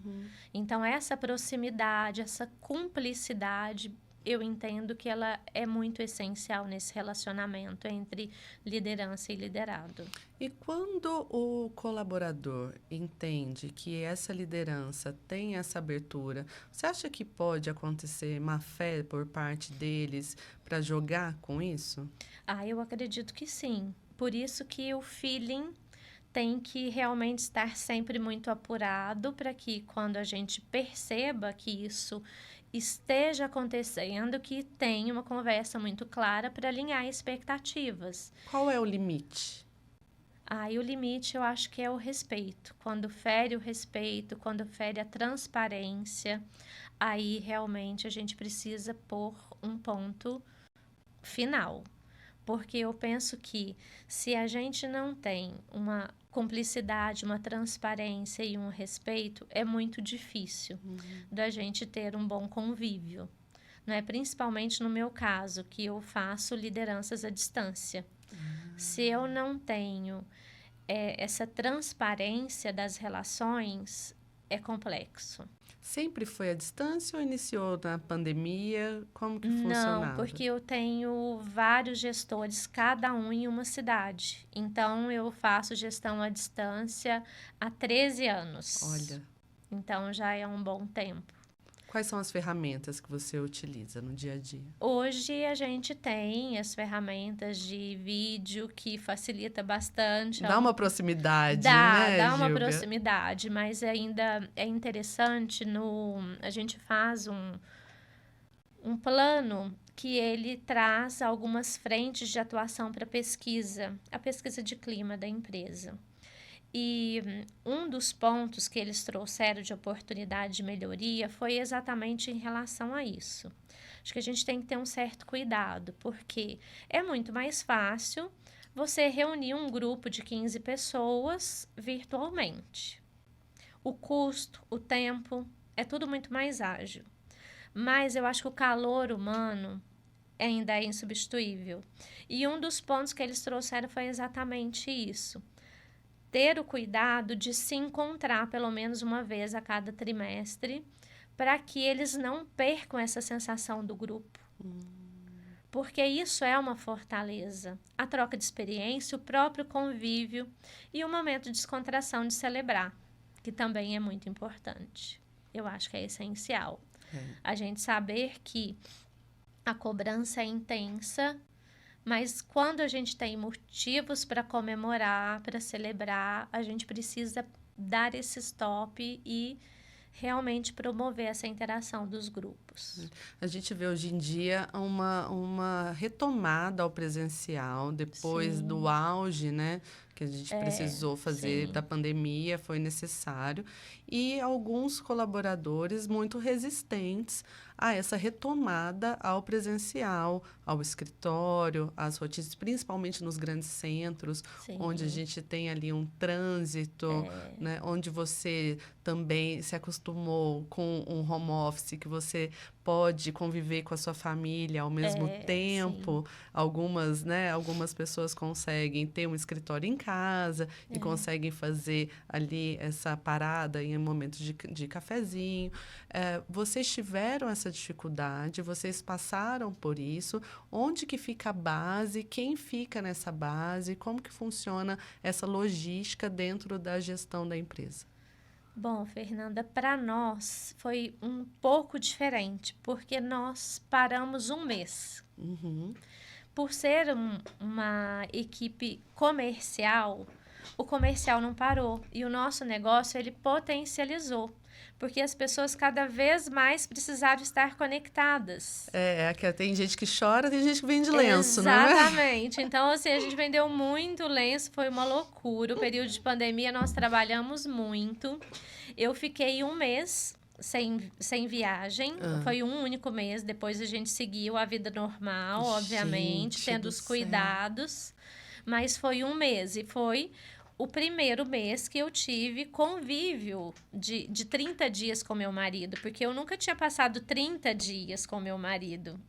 Então, essa proximidade, essa cumplicidade, eu entendo que ela é muito essencial nesse relacionamento entre liderança e liderado. E quando o colaborador entende que essa liderança tem essa abertura, você acha que pode acontecer má fé por parte deles para jogar com isso? Eu acredito que sim. Por isso que o feeling tem que realmente estar sempre muito apurado para que quando a gente perceba que isso esteja acontecendo, que tenha uma conversa muito clara para alinhar expectativas. Qual é o limite? E o limite eu acho que é o respeito. Quando fere o respeito, quando fere a transparência, aí realmente a gente precisa pôr um ponto final. Porque eu penso que se a gente não tem uma cumplicidade, uma transparência e um respeito, é muito difícil da gente ter um bom convívio. Não é? Principalmente no meu caso, que eu faço lideranças à distância. Se eu não tenho essa transparência das relações, é complexo. Sempre foi à distância ou iniciou na pandemia? Como que funcionava? Não, porque eu tenho vários gestores, cada um em uma cidade. Então, eu faço gestão à distância há 13 anos. Olha. Então, já é um bom tempo. Quais são as ferramentas que você utiliza no dia a dia? Hoje a gente tem as ferramentas de vídeo que facilita bastante. Dá uma proximidade, né, Dá uma Gilga? proximidade, mas ainda é interessante a gente faz um plano que ele traz algumas frentes de atuação para a pesquisa de clima da empresa. E um dos pontos que eles trouxeram de oportunidade de melhoria foi exatamente em relação a isso. Acho que a gente tem que ter um certo cuidado, porque é muito mais fácil você reunir um grupo de 15 pessoas virtualmente. O custo, o tempo, é tudo muito mais ágil. Mas eu acho que o calor humano ainda é insubstituível. E um dos pontos que eles trouxeram foi exatamente isso. Ter o cuidado de se encontrar pelo menos uma vez a cada trimestre, para que eles não percam essa sensação do grupo. Porque isso é uma fortaleza. A troca de experiência, o próprio convívio e o momento de descontração de celebrar, que também é muito importante. Eu acho que é essencial. A gente saber que a cobrança é intensa, mas quando a gente tem motivos para comemorar, para celebrar, a gente precisa dar esse stop e realmente promover essa interação dos grupos. A gente vê hoje em dia uma retomada ao presencial, depois do auge, né, que a gente precisou fazer da pandemia, foi necessário, e alguns colaboradores muito resistentes a essa retomada ao presencial, ao escritório, às rotinas, principalmente nos grandes centros, onde a gente tem ali um trânsito, né, onde você também se acostumou com um home office, que você pode conviver com a sua família ao mesmo tempo. Algumas pessoas conseguem ter um escritório em casa e conseguem fazer ali essa parada em momentos de cafezinho. Vocês tiveram essa dificuldade, vocês passaram por isso. Onde que fica a base? Quem fica nessa base? Como que funciona essa logística dentro da gestão da empresa? Bom, Fernanda, para nós foi um pouco diferente, porque nós paramos um mês. Por ser uma equipe comercial, o comercial não parou e o nosso negócio ele potencializou, porque as pessoas cada vez mais precisaram estar conectadas. Que tem gente que chora, tem gente que vende lenço, não é? Exatamente. Então, assim, a gente vendeu muito lenço, foi uma loucura. O período de pandemia, nós trabalhamos muito. Eu fiquei um mês sem viagem. Foi um único mês. Depois a gente seguiu a vida normal, obviamente, tendo os cuidados. Mas foi um mês e foi o primeiro mês que eu tive convívio de 30 dias com meu marido, porque eu nunca tinha passado 30 dias com meu marido.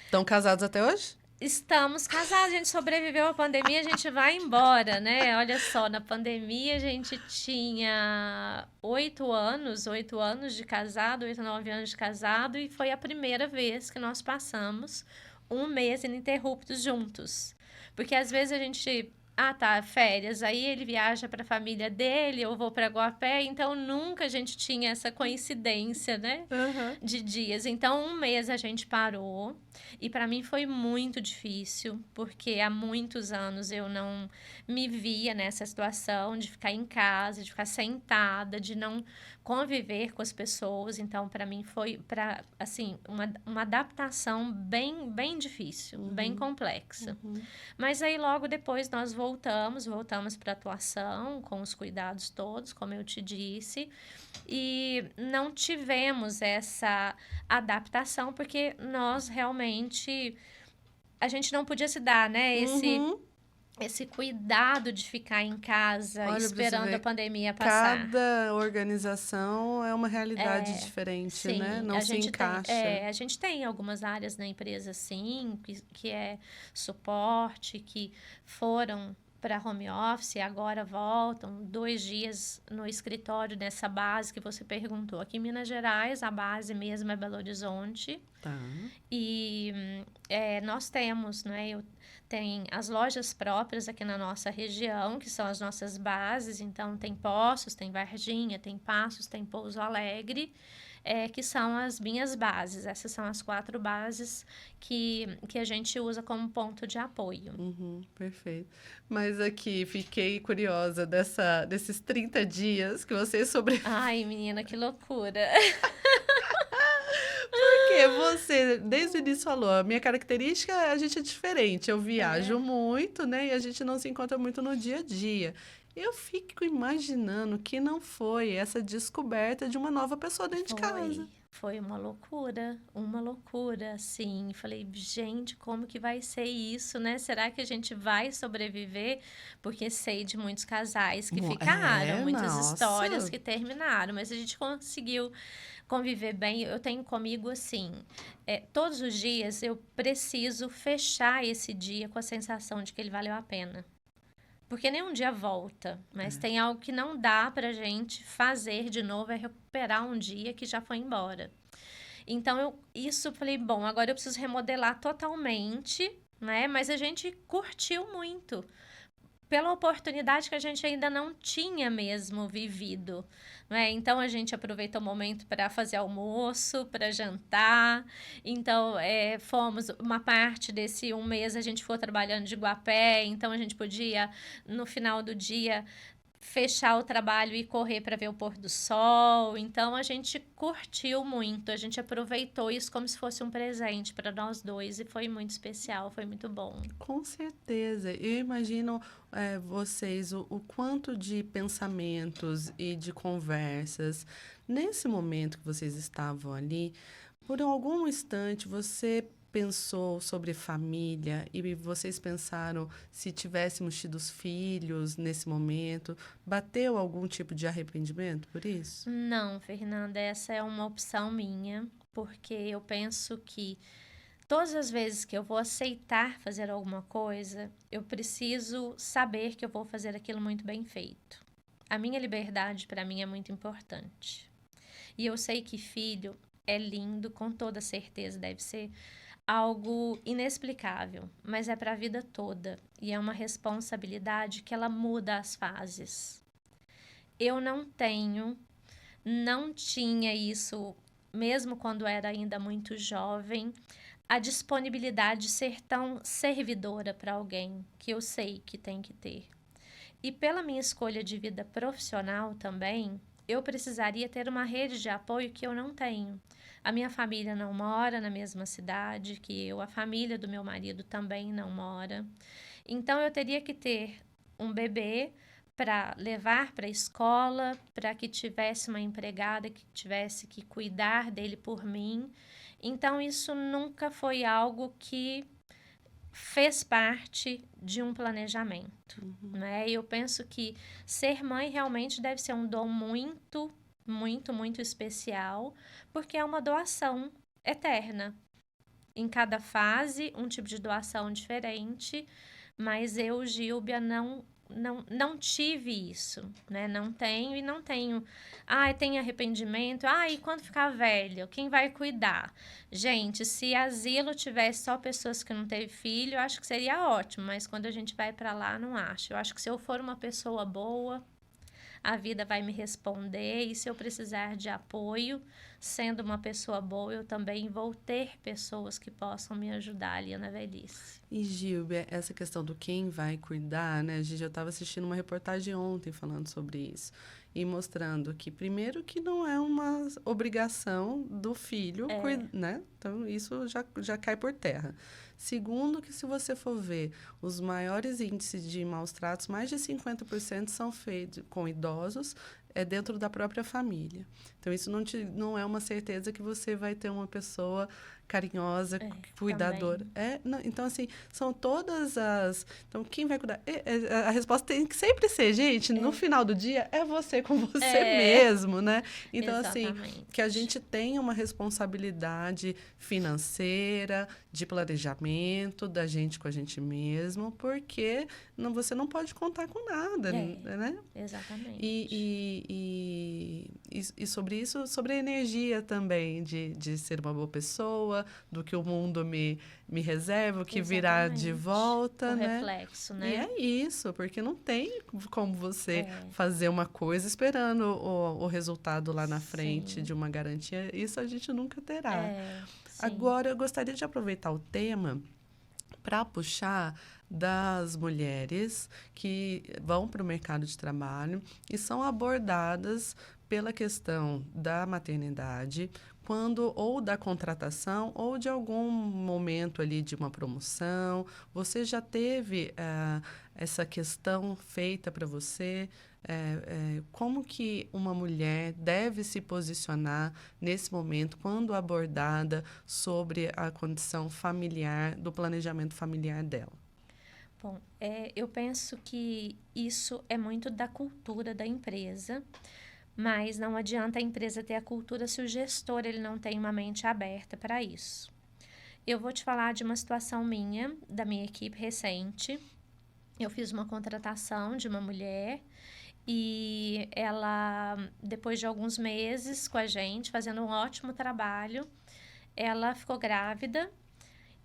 Estão casados até hoje? Estamos casados, a gente sobreviveu à pandemia, a gente vai embora, né? Olha só, na pandemia a gente tinha 8 anos de casado, 8, 9 anos de casado, e foi a primeira vez que nós passamos um mês ininterruptos juntos. Porque às vezes a gente... férias. Aí ele viaja para a família dele, eu vou para Guapé. Então, nunca a gente tinha essa coincidência, né? De dias. Então, um mês a gente parou. E para mim foi muito difícil, porque há muitos anos eu não me via nessa situação de ficar em casa, de ficar sentada, de não conviver com as pessoas. Então, para mim foi assim, uma adaptação bem difícil, bem complexa. Mas aí, logo depois, nós voltamos para a atuação, com os cuidados todos, como eu te disse, e não tivemos essa adaptação, porque nós realmente, a gente não podia se dar, né, esse cuidado de ficar em casa, esperando a pandemia passar. Cada organização é uma realidade diferente, né? Não se encaixa. A gente tem algumas áreas na empresa, sim, que é suporte, que foram para home office, agora voltam 2 dias no escritório nessa base que você perguntou. Aqui em Minas Gerais, a base mesmo é Belo Horizonte. E nós temos, né? Tem as lojas próprias aqui na nossa região, que são as nossas bases. Então, tem Poços, tem Varginha, tem Passos, tem Pouso Alegre, que são as minhas bases. Essas são as 4 bases que a gente usa como ponto de apoio. Perfeito. Mas aqui, fiquei curiosa desses 30 dias que você sobreviveu. Ai, menina, que loucura! Porque você, desde o início, falou, a minha característica, a gente é diferente. Eu viajo muito, né? E a gente não se encontra muito no dia a dia. Eu fico imaginando que não foi essa descoberta de uma nova pessoa dentro de casa. Foi uma loucura, assim. Falei, gente, como que vai ser isso, né? Será que a gente vai sobreviver? Porque sei de muitos casais que ficaram, muitas histórias Nossa. que terminaram, mas a gente conseguiu conviver bem. Eu tenho comigo assim, todos os dias eu preciso fechar esse dia com a sensação de que ele valeu a pena. Porque nenhum dia volta, mas tem algo que não dá pra gente fazer de novo, é recuperar um dia que já foi embora. Então, falei, bom, agora eu preciso remodelar totalmente, né? Mas a gente curtiu muito pela oportunidade que a gente ainda não tinha mesmo vivido, né? Então a gente aproveitou o momento para fazer almoço, para jantar. Então fomos uma parte desse um mês a gente foi trabalhando de guapé, então a gente podia no final do dia fechar o trabalho e correr para ver o pôr do sol. Então a gente curtiu muito, a gente aproveitou isso como se fosse um presente para nós dois e foi muito especial, foi muito bom. Com certeza. Eu imagino vocês, o quanto de pensamentos e de conversas, nesse momento que vocês estavam ali, por algum instante você pensou sobre família e vocês pensaram se tivéssemos tido os filhos nesse momento, bateu algum tipo de arrependimento por isso? Não, Fernanda, essa é uma opção minha, porque eu penso que todas as vezes que eu vou aceitar fazer alguma coisa, eu preciso saber que eu vou fazer aquilo muito bem feito. A minha liberdade, para mim, é muito importante. E eu sei que filho é lindo, com toda certeza, deve ser algo inexplicável, mas é para a vida toda. E é uma responsabilidade que ela muda as fases. Eu não tinha isso, mesmo quando era ainda muito jovem, a disponibilidade de ser tão servidora para alguém, que eu sei que tem que ter. E pela minha escolha de vida profissional também, eu precisaria ter uma rede de apoio que eu não tenho. A minha família não mora na mesma cidade que eu, a família do meu marido também não mora. Então eu teria que ter um bebê para levar para a escola, para que tivesse uma empregada que tivesse que cuidar dele por mim. Então, isso nunca foi algo que fez parte de um planejamento, né? Eu penso que ser mãe realmente deve ser um dom muito, muito, muito especial, porque é uma doação eterna. Em cada fase, um tipo de doação diferente, mas eu, Gilbia, não tive isso, né? Não tenho e não tenho. Ah, tenho arrependimento. Ah, e quando ficar velho, quem vai cuidar? Gente, se asilo tivesse só pessoas que não teve filho, eu acho que seria ótimo, mas quando a gente vai para lá, não acho. Eu acho que se eu for uma pessoa boa, a vida vai me responder e se eu precisar de apoio, sendo uma pessoa boa, eu também vou ter pessoas que possam me ajudar ali na velhice. E, Gilbia, essa questão do quem vai cuidar, né? Gigi, eu estava assistindo uma reportagem ontem falando sobre isso e mostrando que, primeiro, que não é uma obrigação do filho, né? Então, isso já cai por terra. Segundo, que se você for ver os maiores índices de maus tratos, mais de 50% são feitos com idosos, dentro da própria família. Então, isso não é uma certeza que você vai ter uma pessoa carinhosa, cuidadora. Então, assim, são todas as... Então, quem vai cuidar? A resposta tem que sempre ser, gente, no final do dia, é você com você mesmo, né? Então, Exatamente. assim, que a gente tenha uma responsabilidade financeira, de planejamento, da gente com a gente mesmo, porque você não pode contar com nada, né? Exatamente. E sobre isso, sobre a energia também, de ser uma boa pessoa, do que o mundo me reserva, o que virá de volta, o né? reflexo, né? E é isso, porque não tem como você fazer uma coisa esperando o resultado lá na frente de uma garantia. Isso a gente nunca terá. Agora, eu gostaria de aproveitar o tema para puxar das mulheres que vão para o mercado de trabalho e são abordadas pela questão da maternidade, quando ou da contratação ou de algum momento ali de uma promoção, você já teve essa questão feita para você? Como que uma mulher deve se posicionar nesse momento, quando abordada sobre a condição familiar, do planejamento familiar dela? Bom, eu penso que isso é muito da cultura da empresa, mas não adianta a empresa ter a cultura se o gestor ele não tem uma mente aberta para isso. Eu vou te falar de uma situação minha, da minha equipe recente. Eu fiz uma contratação de uma mulher e ela, depois de alguns meses com a gente, fazendo um ótimo trabalho, ela ficou grávida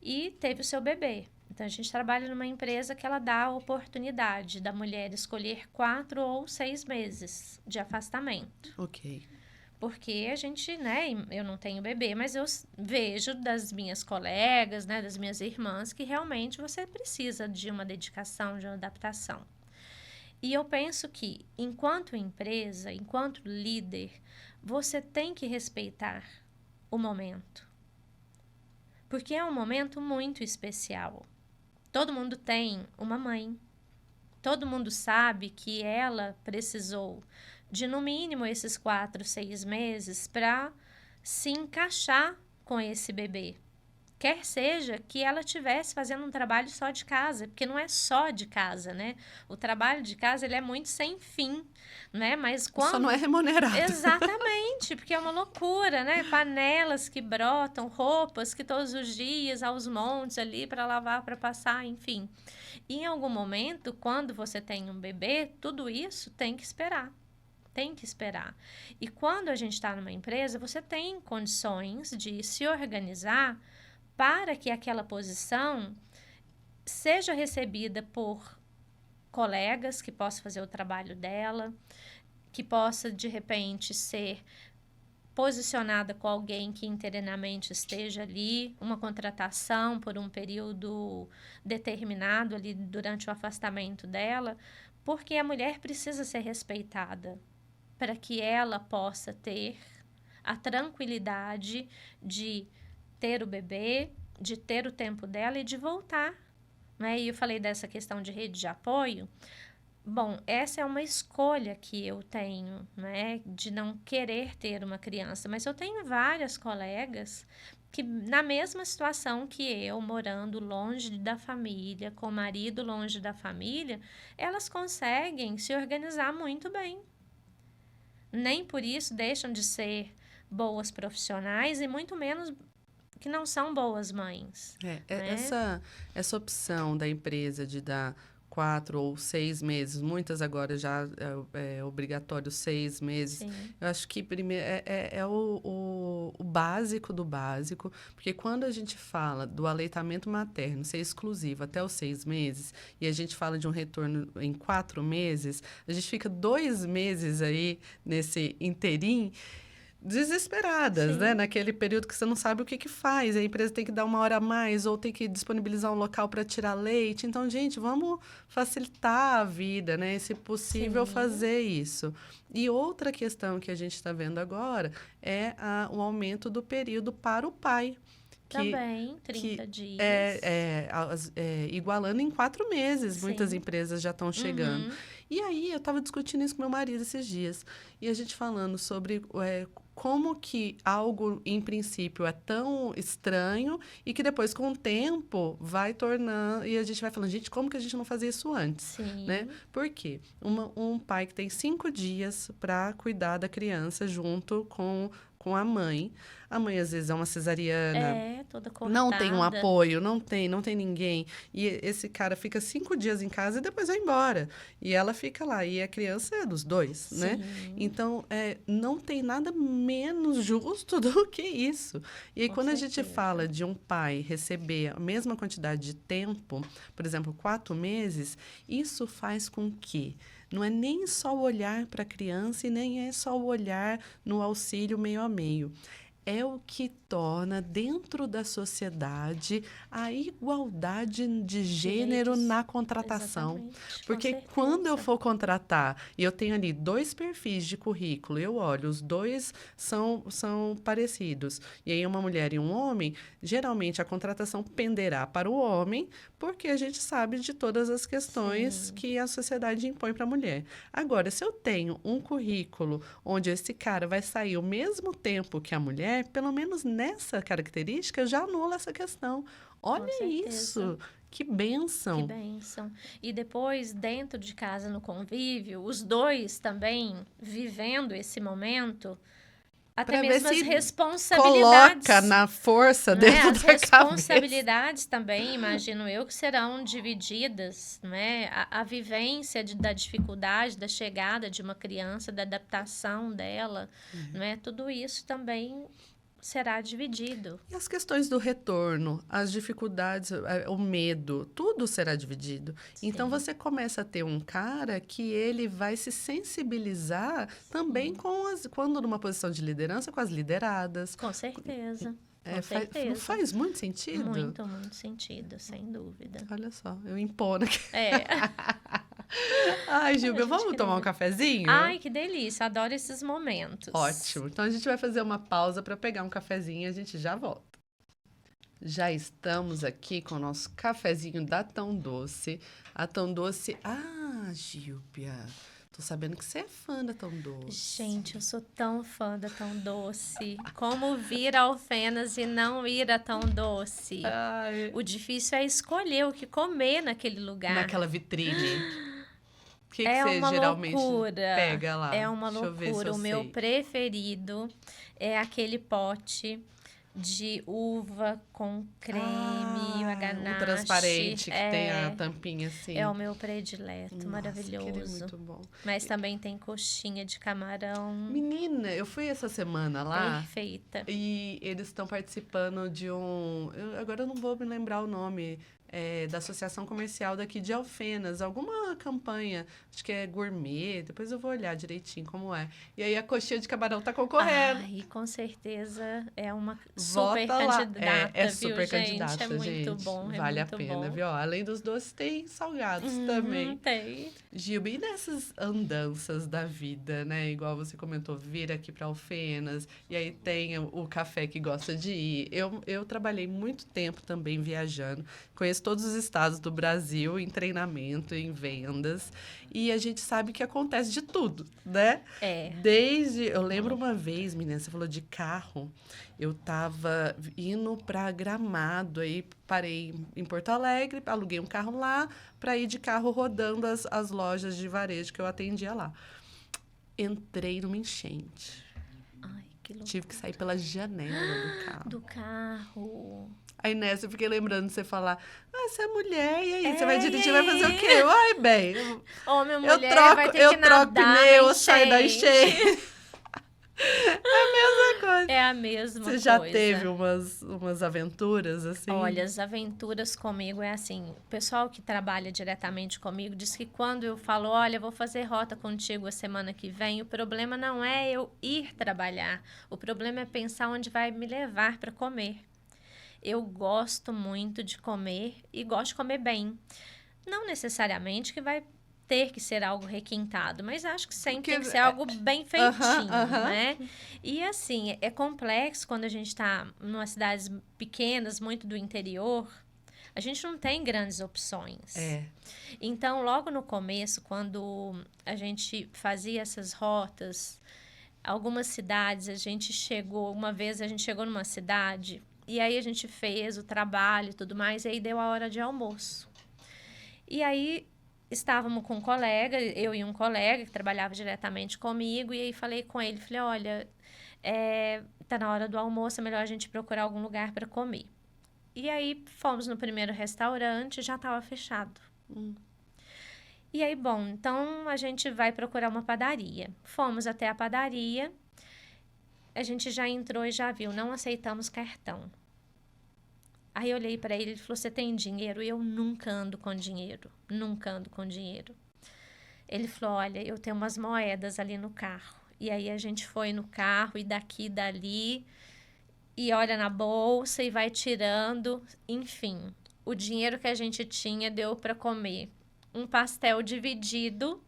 e teve o seu bebê. Então, a gente trabalha numa empresa que ela dá a oportunidade da mulher escolher 4 ou 6 meses de afastamento. Ok. Porque a gente, né, eu não tenho bebê, mas eu vejo das minhas colegas, né, das minhas irmãs, que realmente você precisa de uma dedicação, de uma adaptação. E eu penso que, enquanto empresa, enquanto líder, você tem que respeitar o momento. Porque é um momento muito especial. Todo mundo tem uma mãe. Todo mundo sabe que ela precisou de, no mínimo, esses 4, 6 meses para se encaixar com esse bebê. Quer seja que ela estivesse fazendo um trabalho só de casa, porque não é só de casa, né? O trabalho de casa, ele é muito sem fim, né? Mas quando... Só não é remunerado. Exatamente, porque é uma loucura, né? Panelas que brotam, roupas que todos os dias, aos montes ali para lavar, para passar, enfim. E em algum momento, quando você tem um bebê, tudo isso tem que esperar. Tem que esperar. E quando a gente está numa empresa, você tem condições de se organizar para que aquela posição seja recebida por colegas que possam fazer o trabalho dela, que possa, de repente, ser posicionada com alguém que internamente esteja ali, uma contratação por um período determinado ali durante o afastamento dela, porque a mulher precisa ser respeitada para que ela possa ter a tranquilidade de ter o bebê, de ter o tempo dela e de voltar, né? E eu falei dessa questão de rede de apoio. Bom, essa é uma escolha que eu tenho, né? De não querer ter uma criança, mas eu tenho várias colegas que, na mesma situação que eu, morando longe da família, com o marido longe da família, elas conseguem se organizar muito bem. Nem por isso deixam de ser boas profissionais e muito menos que não são boas mães. Né? Essa opção da empresa de dar 4 ou 6 meses, muitas agora já é obrigatório 6 meses. Sim. Eu acho que primeiro é o básico do básico, porque quando a gente fala do aleitamento materno ser exclusivo até os 6 meses, e a gente fala de um retorno em 4 meses, a gente fica 2 meses aí nesse interim, desesperadas, Sim. né? Naquele período que você não sabe o que faz. A empresa tem que dar 1 hora a mais ou tem que disponibilizar um local para tirar leite. Então, gente, vamos facilitar a vida, né? Se possível, Sim. fazer isso. E outra questão que a gente está vendo agora é o aumento do período para o pai. Também, 30 dias. Igualando em 4 meses. Sim. Muitas empresas já estão chegando. Uhum. E aí, eu estava discutindo isso com meu marido esses dias. E a gente falando sobre como que algo, em princípio, é tão estranho e que depois, com o tempo, vai tornando... E a gente vai falando, gente, como que a gente não fazia isso antes? Sim. Né? Por quê? Um pai que tem 5 dias para cuidar da criança junto com a mãe. A mãe, às vezes, é uma cesariana. Toda cortada. Não tem um apoio, não tem ninguém. E esse cara fica 5 dias em casa e depois vai embora. E ela fica lá. E a criança é dos dois, Sim. né? Então, não tem nada menos justo do que isso. E aí, Com quando certeza. a gente fala de um pai receber a mesma quantidade de tempo, por exemplo, 4 meses, isso faz com que não é nem só o olhar para a criança e nem é só o olhar no auxílio meio a meio. é o que torna dentro da sociedade a igualdade de gênero Direitos. na contratação. Exatamente, com Porque quando eu certeza. for contratar e eu tenho ali 2 perfis de currículo, eu olho, os 2 são parecidos, e aí uma mulher e um homem, geralmente a contratação penderá para o homem, porque a gente sabe de todas as questões Sim, que a sociedade impõe para a mulher. Agora, se eu tenho um currículo onde esse cara vai sair ao mesmo tempo que a mulher, pelo menos nessa característica, eu já anulo essa questão. com Olha certeza. isso, que Que bênção. bênção. E depois, dentro de casa, no convívio, os dois também vivendo esse momento, até Para ver mesmo as se coloca responsabilidades, na força né? dentro As da cabeça. responsabilidades também, imagino eu, que serão divididas, né? A vivência da dificuldade, da chegada de uma criança, da adaptação dela, né? Tudo isso também será dividido. E as questões do retorno, as dificuldades, o medo, tudo será dividido. Então Sim, você começa a ter um cara que ele vai se sensibilizar também quando numa posição de liderança, com as lideradas. com certeza, com Não certeza. faz muito sentido? Muito, muito sentido, sem dúvida. Olha só, eu impondo aqui. É. Ai, A Gilga, gente vamos tomar um queria. cafezinho? Ai, que delícia, adoro esses momentos. Ótimo. Então a gente vai fazer uma pausa para pegar um cafezinho e a gente já volta. Já estamos aqui com o nosso cafezinho da Tão Doce. A Tão Doce. Ah, Gilbia, tô sabendo que você é fã da Tão Doce. Gente, eu sou tão fã da Tão Doce. Como vir a Alfenas e não ir a Tão Doce? Ai, O difícil é escolher o que comer naquele lugar. naquela vitrine. O que É você uma geralmente loucura. pega lá? É uma Deixa eu ver se loucura. eu O meu sei. preferido é aquele pote de uva com creme, Ah, a ganache. um transparente que tem a É, tampinha assim. é o meu predileto, Nossa, aquele é maravilhoso. muito bom. Mas também tem coxinha de camarão. Menina, eu fui essa semana lá Perfeita. e eles estão participando de agora eu não vou me lembrar o nome, da Associação Comercial daqui de Alfenas, alguma campanha, acho que é gourmet, depois eu vou olhar direitinho como é. E aí a coxinha de camarão tá concorrendo. Ai, com certeza é uma Vota super lá. candidata, É viu, super gente? candidata, É muito gente. bom, é Vale a muito pena, bom. viu? Ó, além dos doces, tem salgados também. Tem. Gilba, e nessas andanças da vida, né? Igual você comentou, vir aqui para Alfenas, e aí tem o café que gosta de ir. Eu trabalhei muito tempo também viajando, conheço todos os estados do Brasil em treinamento, em vendas, e a gente sabe que acontece de tudo, né? É. Eu lembro uma vez, menina, você falou de carro, eu tava indo para Gramado, aí parei em Porto Alegre, aluguei um carro lá para ir de carro rodando as lojas de varejo que eu atendia lá. Entrei numa enchente. Ai, que louco. Tive que sair pela janela do carro. Do carro. Aí nessa eu fiquei lembrando de você falar, você é mulher, e aí? Você É, vai e dirigir, vai fazer aí? o quê? Ai, bem, Ô, minha eu mulher vai troco, ter eu que troco nadar pneu, na eu saio da enchente. Coisa. É a mesma Você já coisa. teve umas aventuras assim? Olha, as aventuras comigo é assim, o pessoal que trabalha diretamente comigo diz que quando eu falo, olha, vou fazer rota contigo a semana que vem, o problema não é eu ir trabalhar, o problema é pensar onde vai me levar para comer. Eu gosto muito de comer e gosto de comer bem. Não necessariamente que vai ter que ser algo requintado, mas acho que sempre Porque tem que ser algo bem feitinho, aham. né? E assim, é complexo quando a gente está em umas cidades pequenas, muito do interior, a gente não tem grandes opções. É. Então, logo no começo, quando a gente fazia essas rotas, algumas cidades, uma vez a gente chegou numa cidade, e aí a gente fez o trabalho e tudo mais, e aí deu a hora de almoço. E aí estávamos com um colega, eu e um colega que trabalhava diretamente comigo, e aí falei com ele, falei, olha, tá na hora do almoço, é melhor a gente procurar algum lugar para comer. E aí fomos no primeiro restaurante, já estava fechado. E aí, bom, então a gente vai procurar uma padaria. Fomos até a padaria, a gente já entrou e já viu, não aceitamos cartão. Aí eu olhei para ele falou, você tem dinheiro? E eu nunca ando com dinheiro, nunca ando com dinheiro. Ele falou, olha, eu tenho umas moedas ali no carro. E aí a gente foi no carro e daqui e dali, e olha na bolsa e vai tirando, enfim. O dinheiro que a gente tinha deu para comer um pastel dividido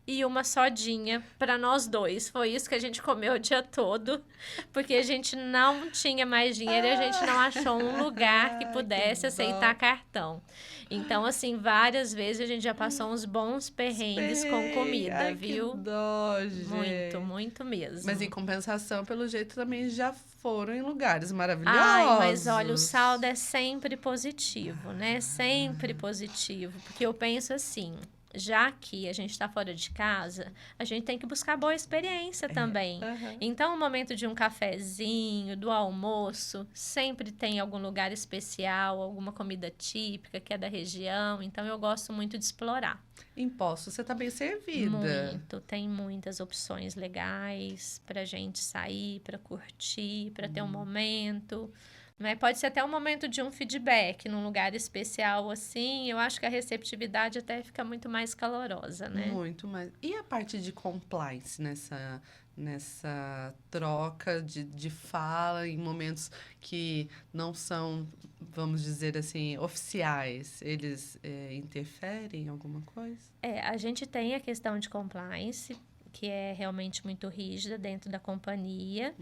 e uma sodinha para nós dois. Foi isso que a gente comeu o dia todo, porque a gente não tinha mais dinheiro e a gente não achou um lugar que Que pudesse aceitar dó. cartão. Então, assim, várias vezes a gente já passou uns bons perrengues com Esperei. comida, Ai, que viu? dó, Muito, gente. muito Mas em mesmo. compensação, pelo jeito, também já foram em lugares Ai, mas olha, o saldo maravilhosos. é sempre positivo, né? Sempre positivo, porque eu penso assim, já que a gente está fora de casa, a gente tem que buscar boa experiência também. Aham. Então, o momento de um cafezinho, do almoço, sempre tem algum lugar especial, alguma comida típica que é da região. Então, eu gosto muito de explorar. Em Poços, você tá bem servida. Muito, tem muitas opções legais para gente sair, para curtir, para ter um momento, né? Pode ser até um momento de um feedback num lugar especial assim. Eu acho que a receptividade até fica muito mais calorosa, né? Muito mais. E a parte de compliance nessa troca de fala em momentos que não são, vamos dizer assim, oficiais? Eles interferem em alguma coisa? A gente tem a questão de compliance, que é realmente muito rígida dentro da companhia,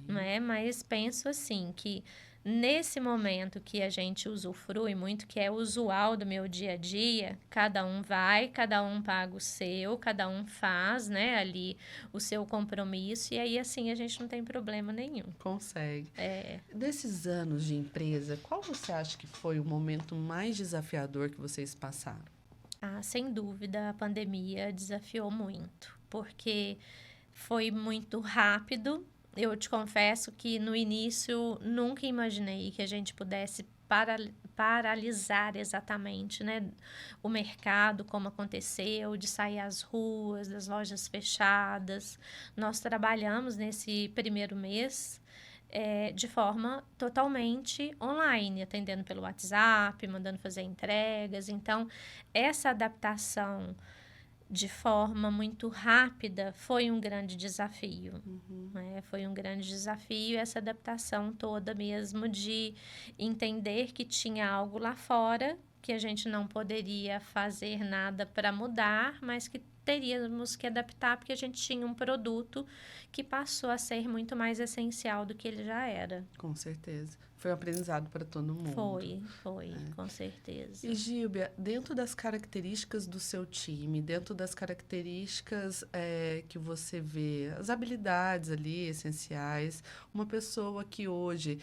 não Ok. é? Mas penso assim que nesse momento que a gente usufrui muito, que é usual do meu dia a dia, cada um vai, cada um paga o seu, cada um faz, né, ali o seu compromisso, e aí assim a gente não tem problema nenhum. Consegue. Desses anos de empresa, qual você acha que foi o momento mais desafiador que vocês passaram? Ah, sem dúvida, a pandemia desafiou muito, porque foi muito rápido. Eu te confesso que no início nunca imaginei que a gente pudesse paralisar exatamente, né, o mercado, como aconteceu, de sair às ruas, das lojas fechadas. Nós trabalhamos nesse primeiro mês de forma totalmente online, atendendo pelo WhatsApp, mandando fazer entregas. Então, essa adaptação de forma muito rápida foi um grande desafio. Né? Foi um grande desafio essa adaptação toda mesmo de entender que tinha algo lá fora que a gente não poderia fazer nada para mudar, mas que teríamos que adaptar porque a gente tinha um produto que passou a ser muito mais essencial do que ele já era. Com certeza. Foi um aprendizado para todo mundo. Foi, com certeza. E, Gílbia, dentro das características do seu time, dentro das características que você vê, as habilidades ali essenciais, uma pessoa que hoje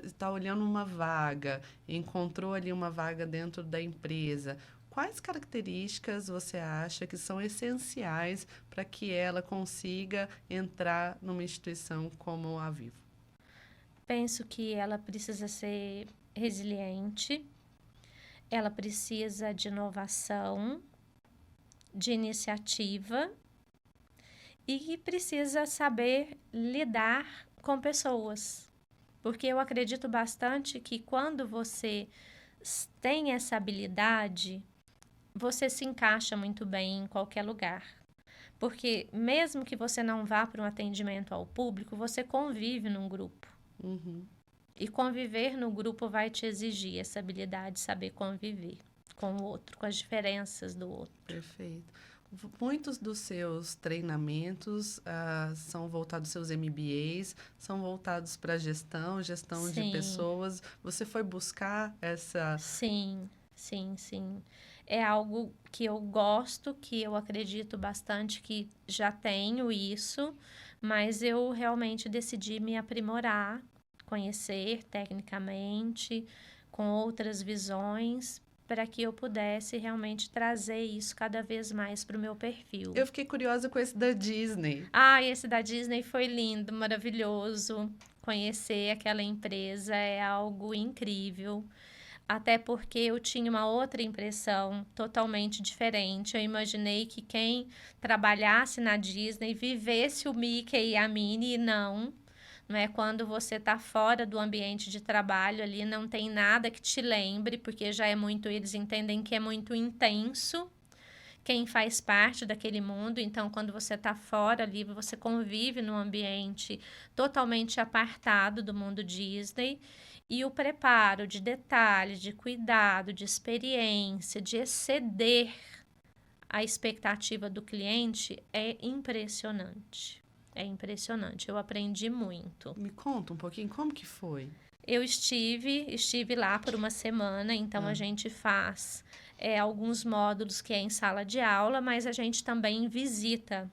está olhando uma vaga, encontrou ali uma vaga dentro da empresa, quais características você acha que são essenciais para que ela consiga entrar numa instituição como a Vivo? Penso que ela precisa ser resiliente, ela precisa de inovação, de iniciativa e precisa saber lidar com pessoas. Porque eu acredito bastante que quando você tem essa habilidade, você se encaixa muito bem em qualquer lugar. Porque mesmo que você não vá para um atendimento ao público, você convive num grupo. Uhum. E conviver no grupo vai te exigir essa habilidade de saber conviver com o outro, com as diferenças do outro. Perfeito. Muitos dos seus treinamentos são voltados, seus MBAs, são voltados para gestão de Sim, pessoas. Você foi buscar essa. sim, sim, sim. É algo que eu gosto, que eu acredito bastante que já tenho isso, mas eu realmente decidi me aprimorar, conhecer tecnicamente, com outras visões, para que eu pudesse realmente trazer isso cada vez mais para o meu perfil. Eu fiquei curiosa com esse da Disney. Ah, esse da Disney foi lindo, maravilhoso. Conhecer aquela empresa é algo incrível. Até porque eu tinha uma outra impressão totalmente diferente. Eu imaginei que quem trabalhasse na Disney vivesse o Mickey e a Minnie, e não. Não é quando você está fora do ambiente de trabalho ali, não tem nada que te lembre, porque já é muito, eles entendem que é muito intenso, quem faz parte daquele mundo. Então, quando você está fora ali, você convive num ambiente totalmente apartado do mundo Disney. E o preparo de detalhe, de cuidado, de experiência, de exceder a expectativa do cliente é impressionante. É impressionante. Eu aprendi muito. Me conta um pouquinho como que foi. Eu estive lá por uma semana, então a gente faz alguns módulos que é em sala de aula, mas a gente também visita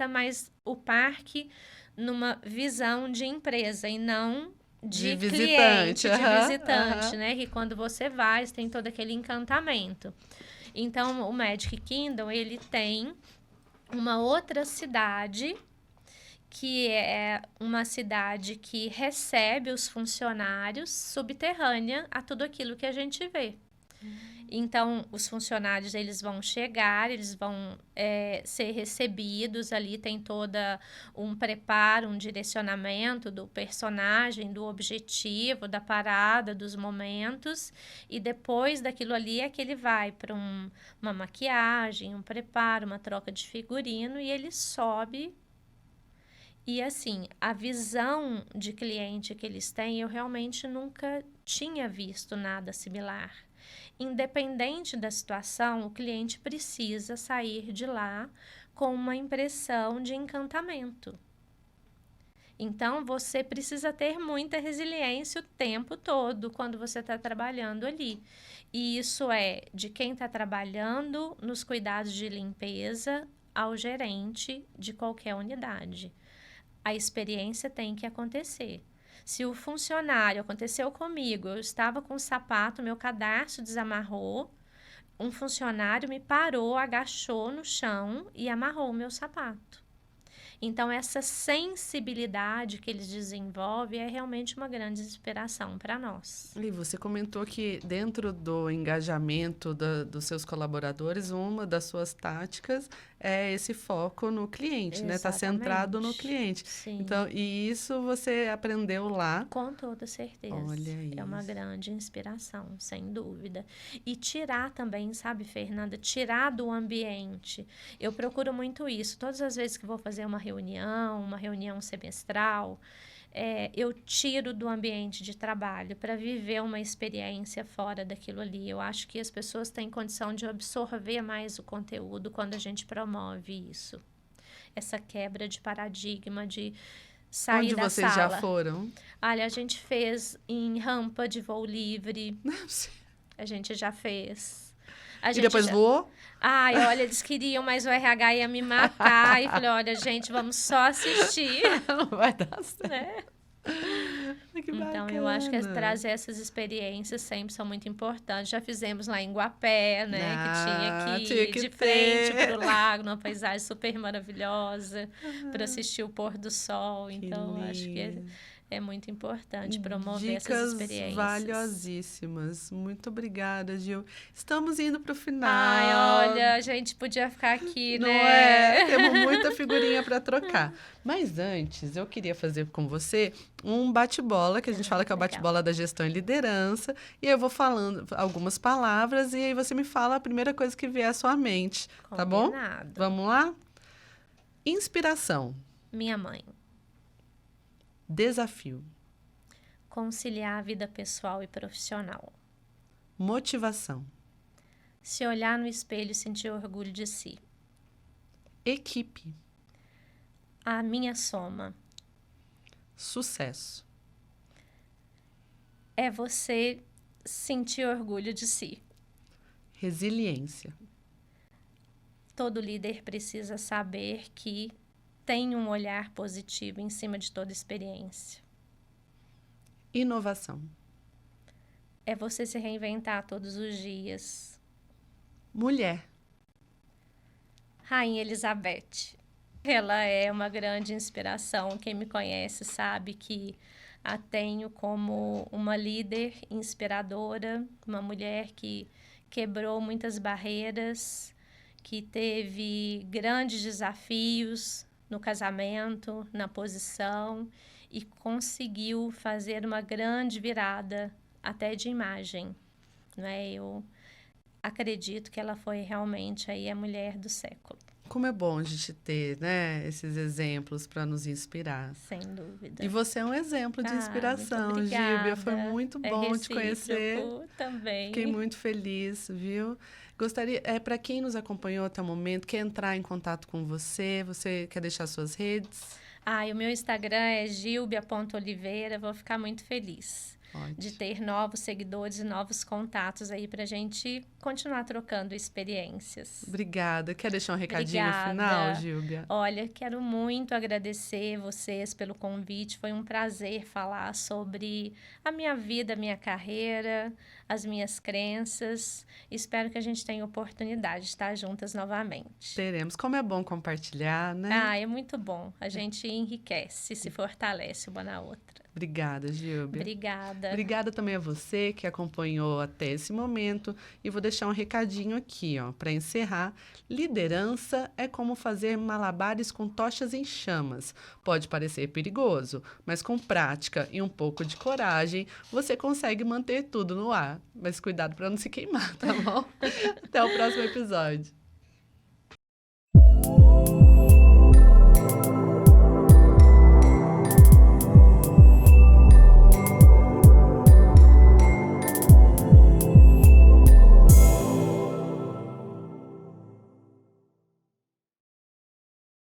mais o parque numa visão de empresa e não de cliente, de visitante, né? Que quando você vai, você tem todo aquele encantamento. Então, o Magic Kingdom, ele tem uma outra cidade, que é uma cidade que recebe os funcionários subterrânea a tudo aquilo que a gente vê. Então, os funcionários, eles vão chegar, eles vão ser recebidos ali, tem toda um preparo, um direcionamento do personagem, do objetivo, da parada, dos momentos, e depois daquilo ali é que ele vai para uma maquiagem, um preparo, uma troca de figurino, e ele sobe. E assim, a visão de cliente que eles têm, eu realmente nunca tinha visto nada similar. Independente da situação, o cliente precisa sair de lá com uma impressão de encantamento. Então, você precisa ter muita resiliência o tempo todo quando você está trabalhando ali. E isso é de quem está trabalhando nos cuidados de limpeza ao gerente de qualquer unidade. A experiência tem que acontecer. Se o funcionário, aconteceu comigo, eu estava com o sapato, meu cadarço desamarrou, um funcionário me parou, agachou no chão e amarrou o meu sapato. Então, essa sensibilidade que eles desenvolvem é realmente uma grande inspiração para nós. E você comentou que dentro do engajamento dos seus colaboradores, uma das suas táticas é esse foco no cliente, né? Está centrado no cliente. Sim. Então, e isso você aprendeu lá? Com toda certeza. Olha isso. É uma grande inspiração, sem dúvida. E tirar também, sabe, Fernanda? Tirar do ambiente. Eu procuro muito isso. Todas as vezes que vou fazer uma reunião semestral, eu tiro do ambiente de trabalho para viver uma experiência fora daquilo ali. Eu acho que as pessoas têm condição de absorver mais o conteúdo quando a gente promove isso. Essa quebra de paradigma, de sair da sala. Onde vocês já foram? Olha, a gente fez em rampa de voo livre. A gente já fez. E depois voou? Ai, olha, eles queriam, mas o RH ia me matar. E falei, olha, gente, vamos só assistir. Não vai dar certo. Né? Que então, bacana. eu acho que trazer essas experiências sempre são muito importantes. Já fizemos lá em Guapé, né? Que tinha que ir de frente para o lago, numa paisagem super maravilhosa, para assistir o pôr do sol. Então, acho que é muito importante promover essas experiências. Dicas valiosíssimas. Muito obrigada, Gil. Estamos indo para o final. Ai, olha, a gente podia ficar aqui, não né? Temos muita figurinha para trocar. Mas antes, eu queria fazer com você um bate-bola, que a gente fala que é o bate-bola da gestão e liderança. E eu vou falando algumas palavras e aí você me fala a primeira coisa que vier à sua mente. Tá bom? Vamos lá? Inspiração. Minha mãe. Desafio. Conciliar a vida pessoal e profissional. Motivação. Se olhar no espelho e sentir orgulho de si. Equipe. A minha soma. Sucesso. É você sentir orgulho de si. Resiliência. Todo líder precisa saber que tem um olhar positivo em cima de toda experiência. Inovação. É você se reinventar todos os dias. Mulher. Rainha Elizabeth. Ela é uma grande inspiração. Quem me conhece sabe que a tenho como uma líder inspiradora, uma mulher que quebrou muitas barreiras, que teve grandes desafios no casamento, na posição, e conseguiu fazer uma grande virada até de imagem, né? acredito que ela foi realmente aí a mulher do século. Como é bom a gente ter, né, esses exemplos para nos inspirar. Sem dúvida. E você é um exemplo de inspiração, muito Gíbia. Foi obrigada. muito É bom te conhecer. recíproco também. Fiquei muito feliz, viu? Gostaria, para quem nos acompanhou até o momento, quer entrar em contato com você, você quer deixar suas redes? E o meu Instagram é gilbia.oliveira, vou ficar muito feliz de Ótimo. ter novos seguidores e novos contatos aí pra gente continuar trocando experiências. Obrigada. Quer deixar um recadinho Obrigada. final, Gílbia? Olha, quero muito agradecer vocês pelo convite. Foi um prazer falar sobre a minha vida, a minha carreira, as minhas crenças. Espero que a gente tenha oportunidade de estar juntas novamente. Teremos. Como é bom compartilhar, né? É muito bom. A gente enriquece, se fortalece uma na outra. Obrigada, Gílbia. Obrigada. Obrigada também a você que acompanhou até esse momento. E vou deixar um recadinho aqui, ó, para encerrar. Liderança é como fazer malabares com tochas em chamas. Pode parecer perigoso, mas com prática e um pouco de coragem, você consegue manter tudo no ar. Mas cuidado para não se queimar, tá bom? Até o próximo episódio.